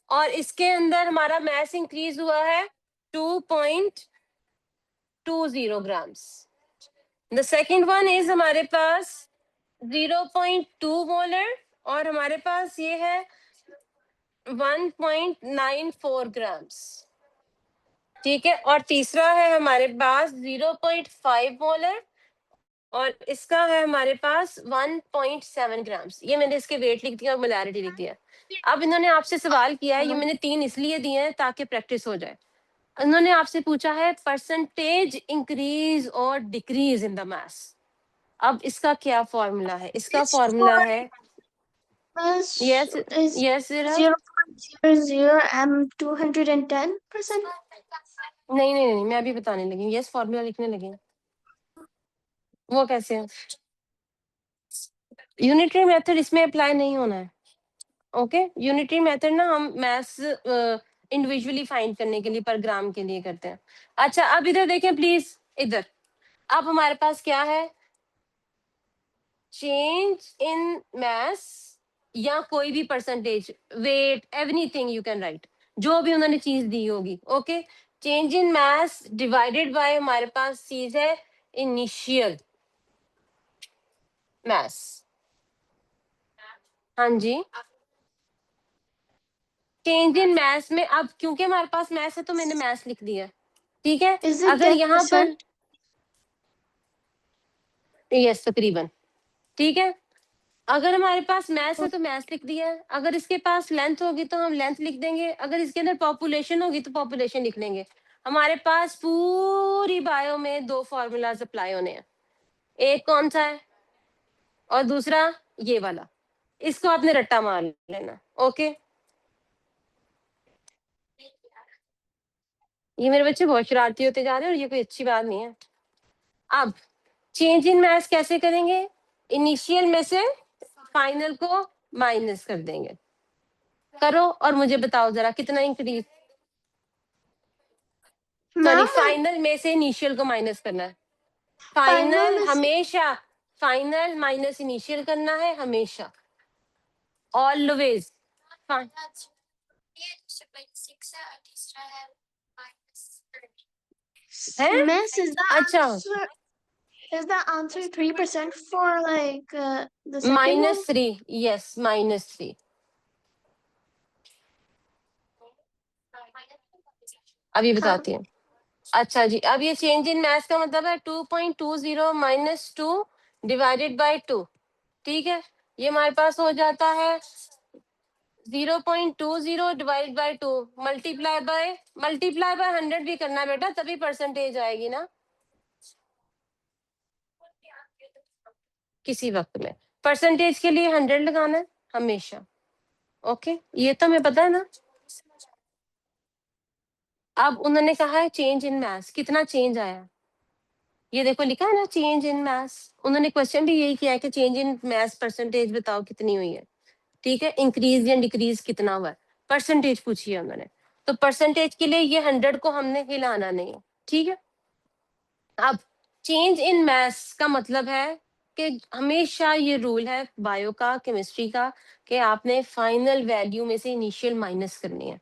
और इसके अंदर हमारा मास इंक्रीज हुआ है 2.20 grams. The second one is हमारे पास 0.2 मोलर और हमारे पास ये है 1.94 ग्राम्स, ठीक है। और तीसरा है हमारे पास 0.5 मोलर और इसका है हमारे पास 1.7 ग्राम्स। ये मैंने इसके वेट लिख दिया और मोलैरिटी लिख दिया। अब इन्होंने आपसे सवाल किया है, ये मैंने 3 इसलिए दिए हैं ताकि प्रैक्टिस हो जाए। इन्होंने आपसे पूछा है परसेंटेज इंक्रीज और डिक्रीज इन द मास। अब इसका क्या फॉर्मूला है, इसका It's फॉर्मूला for है, mass yes is yes 0.00 m 210%. नहीं नहीं नहीं, मैं अभी बताने लगी हूँ, यस फॉर्मूला लिखने लगी हूँ। वो कैसे है, यूनिटरी मेथड इसमें अप्लाई नहीं होना है, ओके। यूनिटरी मेथड ना हम मैथ्स इंडिविजुअली फाइंड करने के लिए पर ग्राम के लिए करते हैं। अच्छा अब इधर देखें प्लीज, इधर अब हमारे पास क्या है, चेंज इन मैस या कोई भी percentage, weight, everything you can write, जो भी उन्होंने चीज दी होगी, okay. Change in mass divided by हमारे पास चीज है इनिशियल मैस, हाँ जी। चेंज इन मैथ्स में अब क्योंकि हमारे पास मैथ्स है तो मैंने मैथ्स लिख दिया, ठीक है। Is it अगर यहाँ पर 10%? यस तकरीबन, ठीक है। अगर हमारे पास मैथ्स है तो मैथ्स लिख दिया है, अगर इसके पास लेंथ होगी तो हम लेंथ लिख देंगे, अगर इसके अंदर पॉपुलेशन होगी तो पॉपुलेशन लिख लेंगे। हमारे पास पूरी बायो में 2 फॉर्मूलाज अप्लाई होने हैं, एक कौन सा है और दूसरा ये वाला, इसको आपने रट्टा मार लेना, ओके। ये मेरे बच्चे बहुत शरारती होते जा रहे हैं और ये कोई अच्छी बात नहीं है। अब चेंज इन मैथ्स कैसे करेंगे, इनिशियल में से फाइनल को माइनस कर देंगे, करो और मुझे बताओ जरा कितना इंक्रीज, सॉरी Ma'am, फाइनल में से इनिशियल को माइनस करना है। final फाइनल is हमेशा, फाइनल माइनस इनिशियल करना है हमेशा, ऑलवेज। है Miss, अच्छा, is the answer 3% for like the second one? -3, yes -3। अभी बताती हूँ, अच्छा जी, अब ये चेंज इन मास का मतलब है 2.20 माइनस 2 डिवाइडेड बाय 2, ठीक है। ये हमारे पास हो जाता है 0.20 डिवाइडेड बाय 2 मल्टीप्लाई बाय 100 भी करना है बेटा, तभी परसेंटेज आएगी ना किसी वक्त में। परसेंटेज के लिए 100 लगाना है हमेशा। ओके, ये तो हमें पता है ना। अब उन्होंने कहा है चेंज इन मास, कितना चेंज आया, ये देखो लिखा है ना चेंज इन मास। उन्होंने क्वेश्चन भी यही किया है कि चेंज इन मास परसेंटेज बताओ कितनी हुई है, ठीक है। इंक्रीज या डिक्रीज कितना हुआ है, परसेंटेज पूछी है उन्होंने। तो परसेंटेज के लिए ये 100 को हमने हिलाना नहीं है, ठीक है। अब चेंज इन मास का मतलब है कि हमेशा ये रूल है बायो का, केमिस्ट्री का, कि आपने फाइनल वैल्यू में से इनिशियल माइनस करनी है,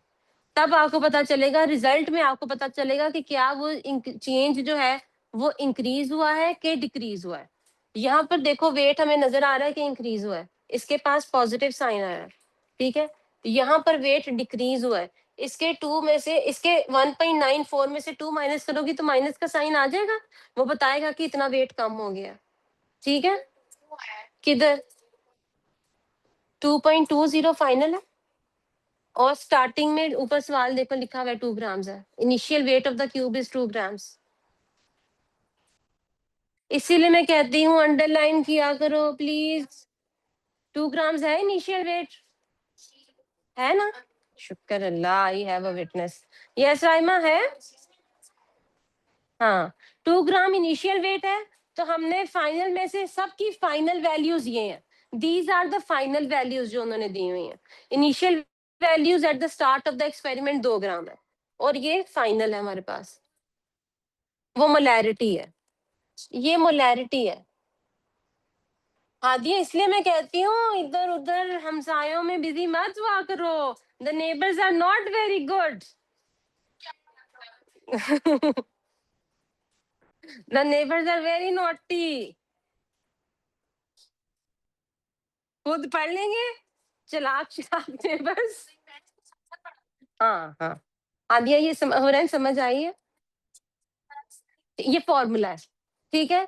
तब आपको पता चलेगा, रिजल्ट में आपको पता चलेगा कि क्या वो चेंज जो है वो इंक्रीज हुआ है कि डिक्रीज हुआ है। यहाँ पर देखो वेट हमें नजर आ रहा है कि इंक्रीज हुआ है, इसके पास पॉजिटिव साइन आया है, ठीक है। यहाँ पर वेट डिक्रीज हुआ है, इसके 2 में से, इसके 1.94 में से 2 माइनस करोगी तो माइनस का साइन आ जाएगा, वो बताएगा कि इतना वेट कम हो गया, ठीक है। किधर 2.20 फाइनल है, और स्टार्टिंग में ऊपर सवाल देखो लिखा हुआ है 2 ग्राम्स है, initial weight of the cube is 2 grams. इसीलिए मैं कहती हूँ अंडरलाइन किया करो प्लीज, 2 ग्राम्स है इनिशियल वेट, है ना। शुक्र अल्लाह, I have a witness. Yes Raima है, हाँ 2 ग्राम इनिशियल वेट है, तो हमने फाइनल में से सबकी फाइनल वैल्यूज ये हैं, these are the final values जो उन्होंने दी हुई हैं। Initial values at the start of the experiment 2 gram है, और ये फाइनल है हमारे पास, वो मोलैरिटी है, ये मोलैरिटी है। हाँ जी, इसलिए मैं कहती हूँ इधर उधर हमसायों में बिजी मत हुआ करो, the neighbours are not very good. The neighbours are very naughty. खुद पढ़ लेंगे, चलाक चलाक नेबर्स। हाँ हाँ, हाँ दिया, ये हो रहा है, समझ आई है, ये फॉर्मूला है, ठीक है।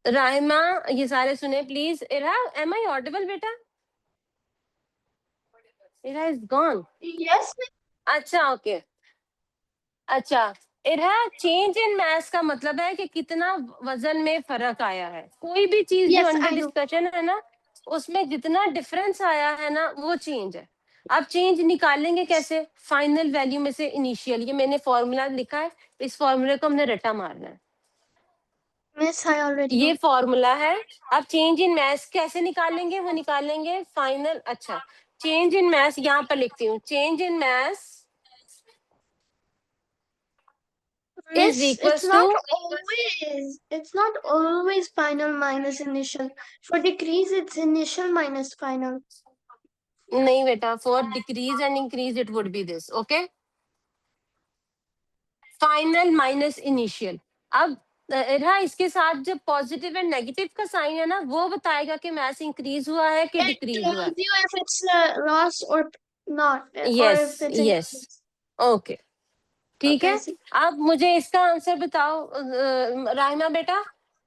राहिमा ये सारे सुने please. Ira, am I audible बेटा? Ira is gone. Yes, अच्छा ओके, अच्छा। इरा, चेंज इन मास का मतलब है कि कितना वजन में फर्क आया है, कोई भी चीज जो yes, under I know. Discussion है ना, उसमें जितना डिफरेंस आया है ना वो चेंज है। अब चेंज निकालेंगे कैसे, फाइनल वैल्यू में से इनिशियल, ये मैंने फॉर्मूला लिखा है, इस फॉर्मूले को हमने रटा मारना है, Miss, I already ये know. फॉर्मूला है। अब चेंज इन मास कैसे निकालेंगे, वो निकालेंगे फाइनल, अच्छा चेंज इन मास यहाँ पर लिखती हूँ, change in mass is Miss, equals to, it's not always final minus initial. For decrease, it's initial minus final. नहीं बेटा, for decrease and increase it would be this, okay, final minus initial. अब इरहा, इसके साथ जब positive and negative का sign है ना, वो बताएगा कि मास इंक्रीज हुआ है कि It डिक्रीज हुआ tells है। you if it's a loss or not, or yes if it's an yes, increase. Okay, ठीक Okay, है। I see. अब मुझे इसका आंसर बताओ राहिमा बेटा,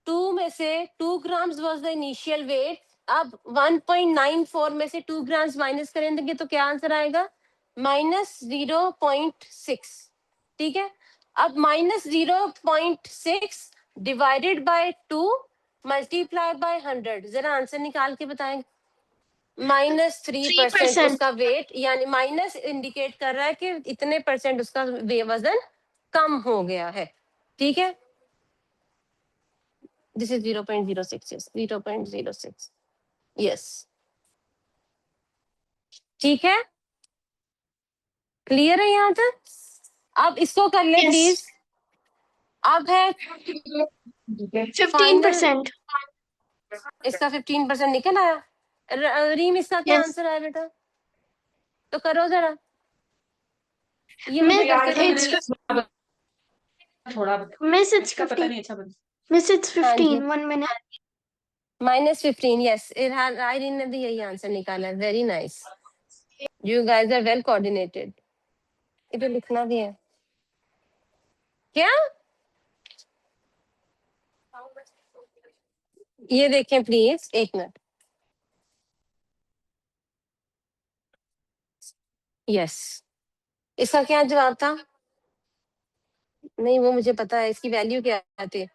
2 में से 2 grams was the initial weight, अब 1.94 में से 2 ग्राम्स माइनस करेंगे तो क्या आंसर आएगा, -0.6, ठीक है। अब -0.6 डिवाइडेड बाय 2 मल्टीप्लाई बाय 100, जरा आंसर निकाल के बताएं। -3% 3%. उसका वेट, यानी माइनस इंडिकेट कर रहा है कि इतने परसेंट उसका वजन कम हो गया है, ठीक है। दिस इज 0.06, 0.06, यस, ठीक है, क्लियर है यहाँ तक। अब इसको कर ले Yes. प्लीज। अब है 15%. इसका 15% निकल आया। रीम, इसका क्या Yes. आंसर आया बेटा, तो करो जरा, ये Miss, मुझे करके दो। Miss, it's 15. Miss, it's हाँ जी, 15. 1 minute. -15, यस, आयरीन ने भी यही आंसर निकाला, very nice, you guys are well coordinated. इधर लिखना भी है, क्या? ये देखें प्लीज, एक मिनट। यस, इसका क्या जवाब था? नहीं वो मुझे पता है, इसकी वैल्यू क्या थी?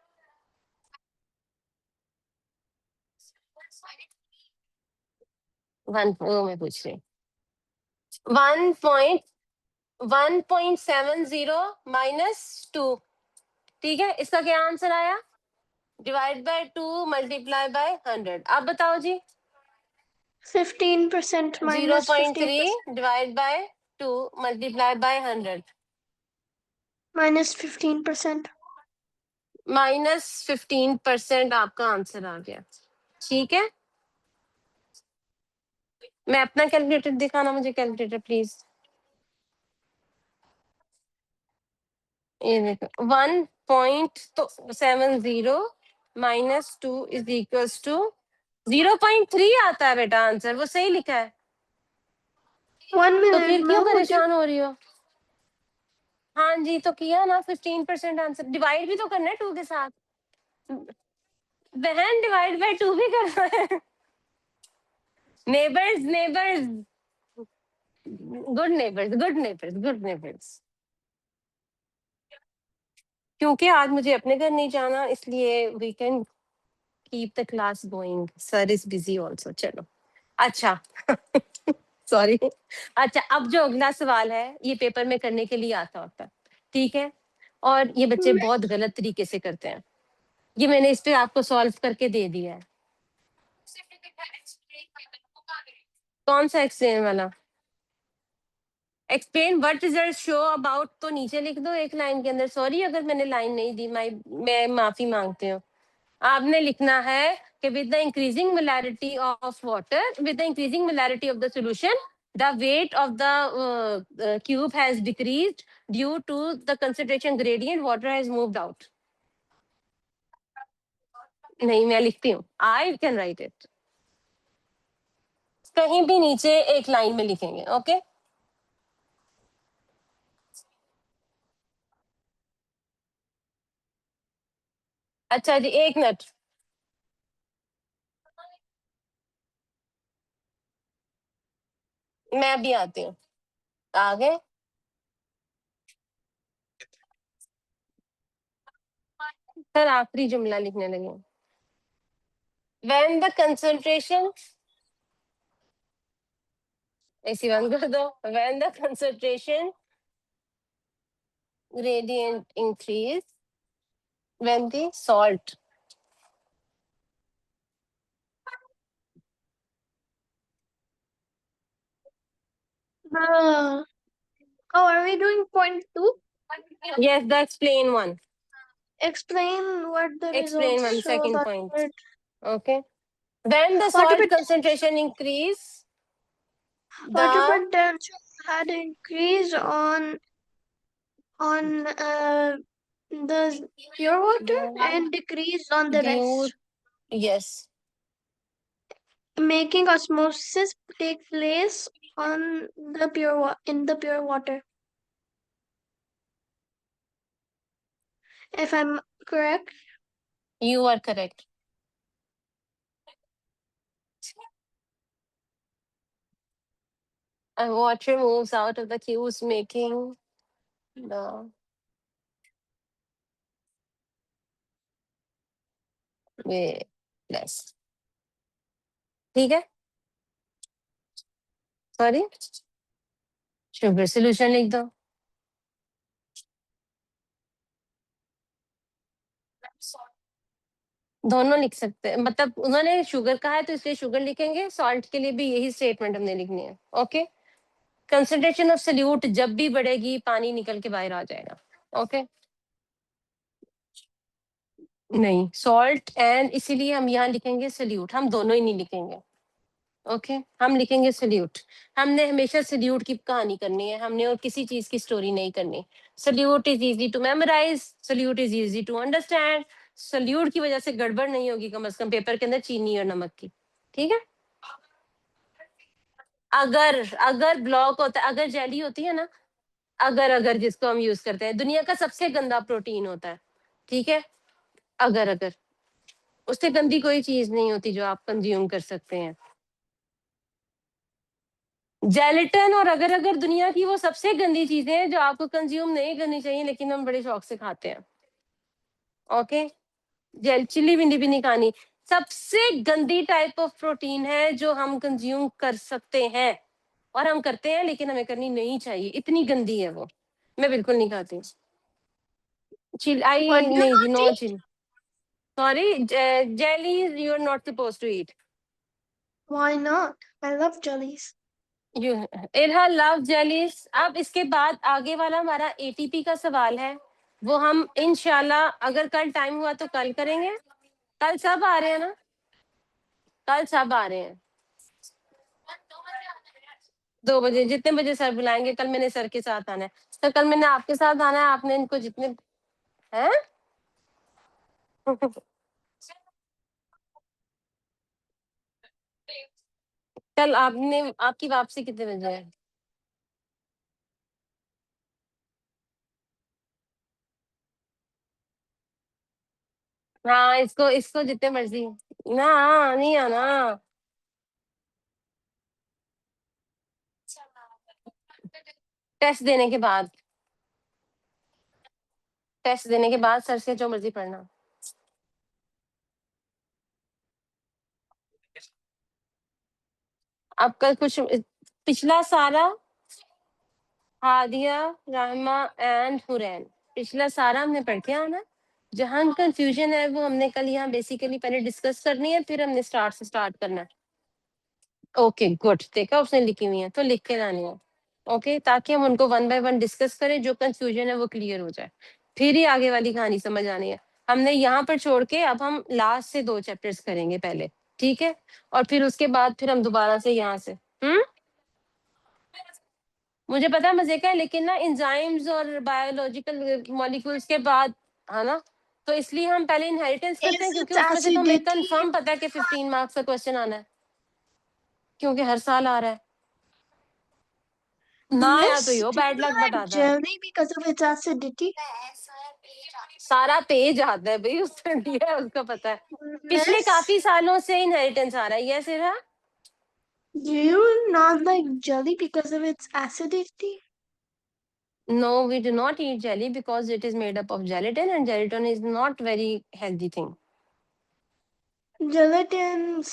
वो मैं पूछ रही, 1.70 -2, ठीक है। इसका क्या आंसर आया? Divide by 2 multiply by 100। आप बताओ जी। 15% minus 0.3 15%. Divide by 2 multiply by 100 Minus 15%. -15% आपका आंसर आ गया, ठीक है। मैं अपना कैलकुलेटर दिखाना, मुझे कैलकुलेटर प्लीज। ये देखो 1.70 -2 इज इक्वल्स टू 0.3 आता है बेटा आंसर, वो सही लिखा है। 1 तो minute फिर में क्यों मुझे परेशान हो रही हो? हाँ जी, तो किया ना, 15% आंसर। डिवाइड भी तो करना है 2 के साथ बहन, डिवाइड बाय 2 भी करना है। Neighbours neighbours, good neighbours, good neighbours, good neighbours. क्योंकि आज मुझे अपने घर नहीं जाना, इसलिए we can keep the class going. Sir is busy also. चलो अच्छा। सॉरी। अच्छा, अब जो अगला सवाल है, ये पेपर में करने के लिए आता होता है, ठीक है। और ये बच्चे बहुत गलत तरीके से करते हैं। ये मैंने इस पे आपको सॉल्व करके दे दिया है। कौन सा एक्सप्लेन वाला? Explain what result show about तो नीचे लिख दो एक लाइन के अंदर। सॉरी अगर मैंने लाइन नहीं दी, मैं माफी मांगती हूँ। आपने लिखना है कि with the increasing molarity of water, with the increasing molarity of the solution, the weight of the cube has decreased due to the concentration gradient, water has moved out. नहीं, मैं लिखती हूँ, I can write it. कहीं भी नीचे एक line में लिखेंगे, ओके। अच्छा जी, एक मिनट, मैं अभी आती हूँ। आगे सर आखिरी जुमला लिखने लगे। When the concentration, ऐसी बंद कर दो। When the concentration gradient increase, when the salt, oh, are we doing point 2? yes, the explain one. Explain what the Explain results one, show second about point. it. Okay. When the Water salt concentration increase, the potential had increased on the pure water and decreased on the due, rest, yes, making osmosis take place on the in the pure water. If I'm correct. you are correct. And water moves out of the cubes, making the way less. ठीक है, sorry, sugar solution लिख दो। दोनों लिख सकते हैं, मतलब उन्होंने शुगर कहा है तो इसलिए शुगर लिखेंगे, सॉल्ट के लिए भी यही स्टेटमेंट हमने लिखनी है, ओके। कंसंट्रेशन ऑफ सल्यूट जब भी बढ़ेगी, पानी निकल के बाहर आ जाएगा, ओके। नहीं, सॉल्ट एंड, इसीलिए हम यहाँ लिखेंगे सल्यूट, हम दोनों ही नहीं लिखेंगे, ओके। हम लिखेंगे सल्यूट। हमने हमेशा सल्यूट की कहानी करनी है, हमने और किसी चीज की स्टोरी नहीं करनी। Solute is easy to memorise, solute is easy to understand. Solute की वजह से गड़बड़ नहीं होगी कम से कम पेपर के अंदर चीनी और नमक की, ठीक है। अगर अगर ब्लॉक होता, अगर जेली होती है ना, अगर जिसको हम यूज करते हैं, दुनिया का सबसे गंदा प्रोटीन होता है, ठीक है। अगर उससे गंदी कोई चीज नहीं होती जो आप कंज्यूम कर सकते हैं। जेलेटिन और अगर दुनिया की वो सबसे गंदी चीजें हैं जो आपको कंज्यूम नहीं करनी चाहिए, लेकिन हम बड़े शौक से खाते हैं। ओके, जेल चिल्ली भिंडी भी नहीं खानी। सबसे गंदी टाइप ऑफ प्रोटीन है जो हम कंज्यूम कर सकते हैं, और हम करते हैं, लेकिन हमें करनी नहीं चाहिए, इतनी गंदी है वो। मैं बिल्कुल नहीं खाती chill I, What do you नहीं जी, not no eat? Chill, sorry, jellies you are not supposed to eat. Why not? I love jellies. You Irha love jellies. अब इसके बाद आगे वाला हमारा एटीपी का सवाल है, वो हम इंशाल्लाह अगर कल टाइम हुआ तो कल करेंगे। कल सब आ रहे हैं ना? कल सब आ रहे हैं 2 बजे, जितने बजे सर बुलाएंगे। कल मैंने सर के साथ आना है, तो कल मैंने आपके साथ आना है, आपने इनको जितने हैं कल आपने, आपकी वापसी कितने बजे है? हाँ, इसको इसको जितने मर्जी ना, नहीं आना। टेस्ट देने के बाद, टेस्ट देने के बाद सर से जो मर्जी पढ़ना। अब कल कुछ पिछला सारा, हादिया, रहमा एंड हुरैन, पिछला सारा हमने पढ़ के आना। जहां कंफ्यूजन है वो हमने कल यहाँ बेसिकली पहले डिस्कस करनी है, फिर हमने स्टार्ट से स्टार्ट करना है। ओके गुड, देखा उसने लिखी हुई है तो लिख के लानी है। ओके, ताकि हम उनको वन बाय वन डिस्कस करें, जो कंफ्यूजन है वो क्लियर हो जाए, फिर ही आगे वाली कहानी समझ आनी है। हमने यहाँ पर छोड़ के अब हम लास्ट से 2 चैप्टर्स करेंगे पहले, ठीक है, और फिर उसके बाद फिर हम दोबारा से यहाँ से। मुझे पता है मजे का है, लेकिन ना एंजाइम्स और बायोलॉजिकल मॉलिक्यूल्स के बाद, है ना, तो इसलिए हम पहले इनहेरिटेंस करते Is हैं, क्योंकि it उसमें से तो हमें acidity? कंफर्म पता है कि 15 मार्क्स का क्वेश्चन आना है, क्योंकि हर साल आ रहा है ना। आया तो Yes, yo do you bad know luck that बताता है। jelly because of its acidity? सारा पेज आता है भाई, उसने दिया है, उसको पता है। पिछले Yes. काफी सालों से इनहेरिटेंस आ रहा है, ये सिरा। Do you not like jelly because of its acidity? No, we do not eat jelly because it is made up of gelatin, and gelatin is not very healthy thing. Gelatin's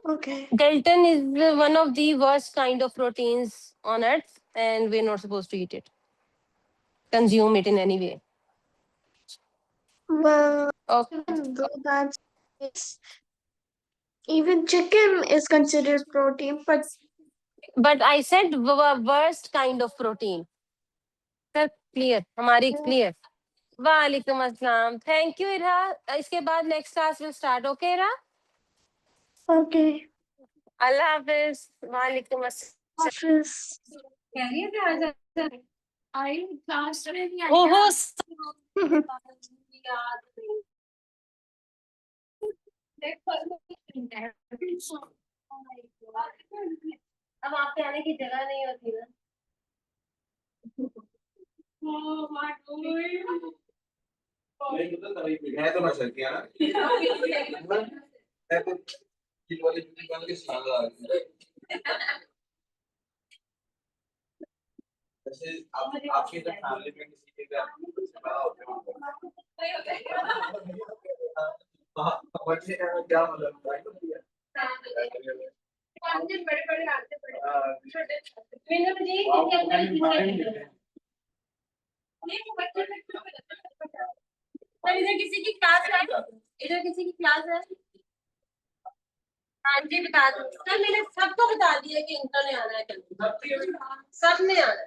okay. Gelatin is one of the worst kind of proteins on earth, and we're not supposed to eat it, consume it in any way. Well, Okay. even though that's it's, even chicken is considered protein, But I said worst kind of protein. Sir clear, हमारी clear. वालेकुम अस्सलाम, thank you Ira. इसके बाद next class will start. Okay Ira, okay. अल्लाह हाफिज। वालेकुम अस्सलाम। Office. ओहो, अब आपके आने की जगह नहीं होती ना। मैं तो ना चलती है ना मैं तो ये वाले साल आ रही है। जैसे आपकी जब फैमिली में किसी के घर बड़ा होता है समझिए क्या मतलब है। बड़े बड़े आते बड़े छोटे इधर किसी की क्लास है, इधर किसी की क्लास है। हाँ जी बता दो सर, मैंने सबको बता दिया कि इनको ने आना है कल, सब ने आना है।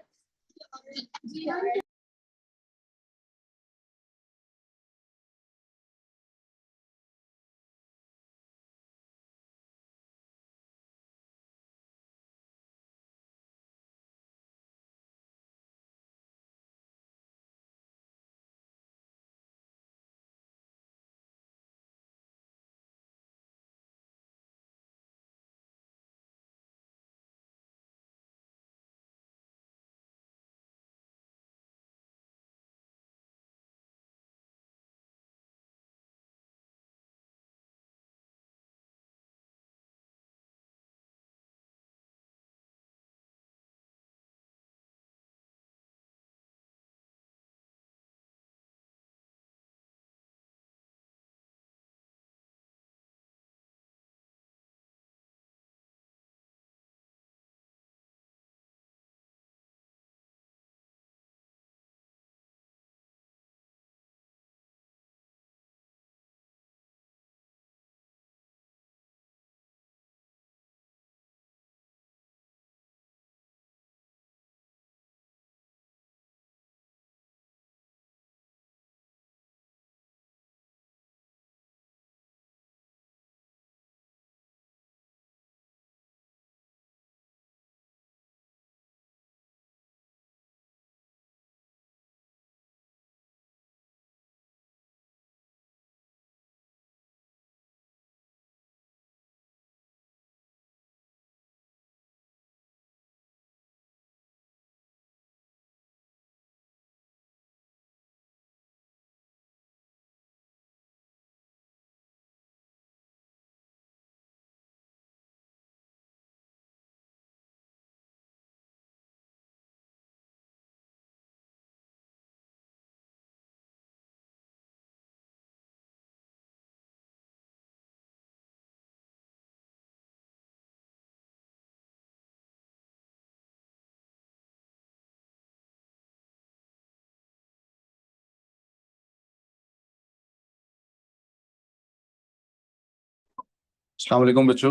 अस्सलाम वालेकुम बच्चों,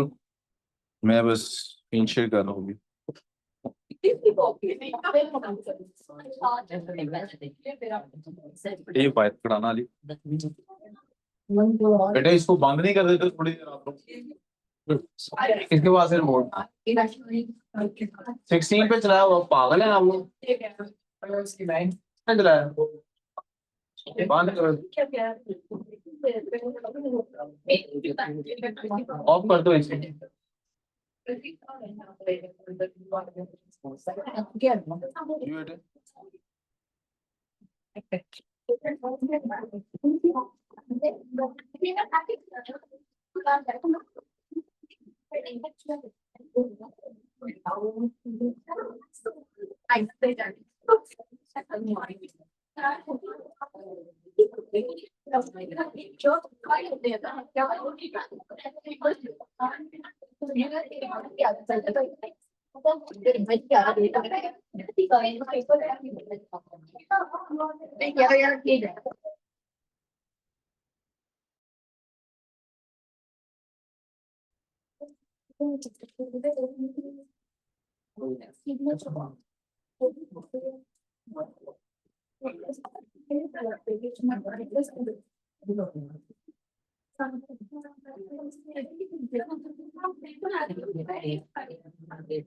मैं बस स्क्रीन शेयर कर रहा हूँ अभी। ये फाइल पढ़ाना वाली बेटा, इसको बंद नहीं कर देते थोड़ी देर आप लोग? किसके पास है रिमोट? 16 पे चलाया हुआ, पागल है हम लोग। चलाया बंद करो, ऑफ कर दो इसे। ये बेटे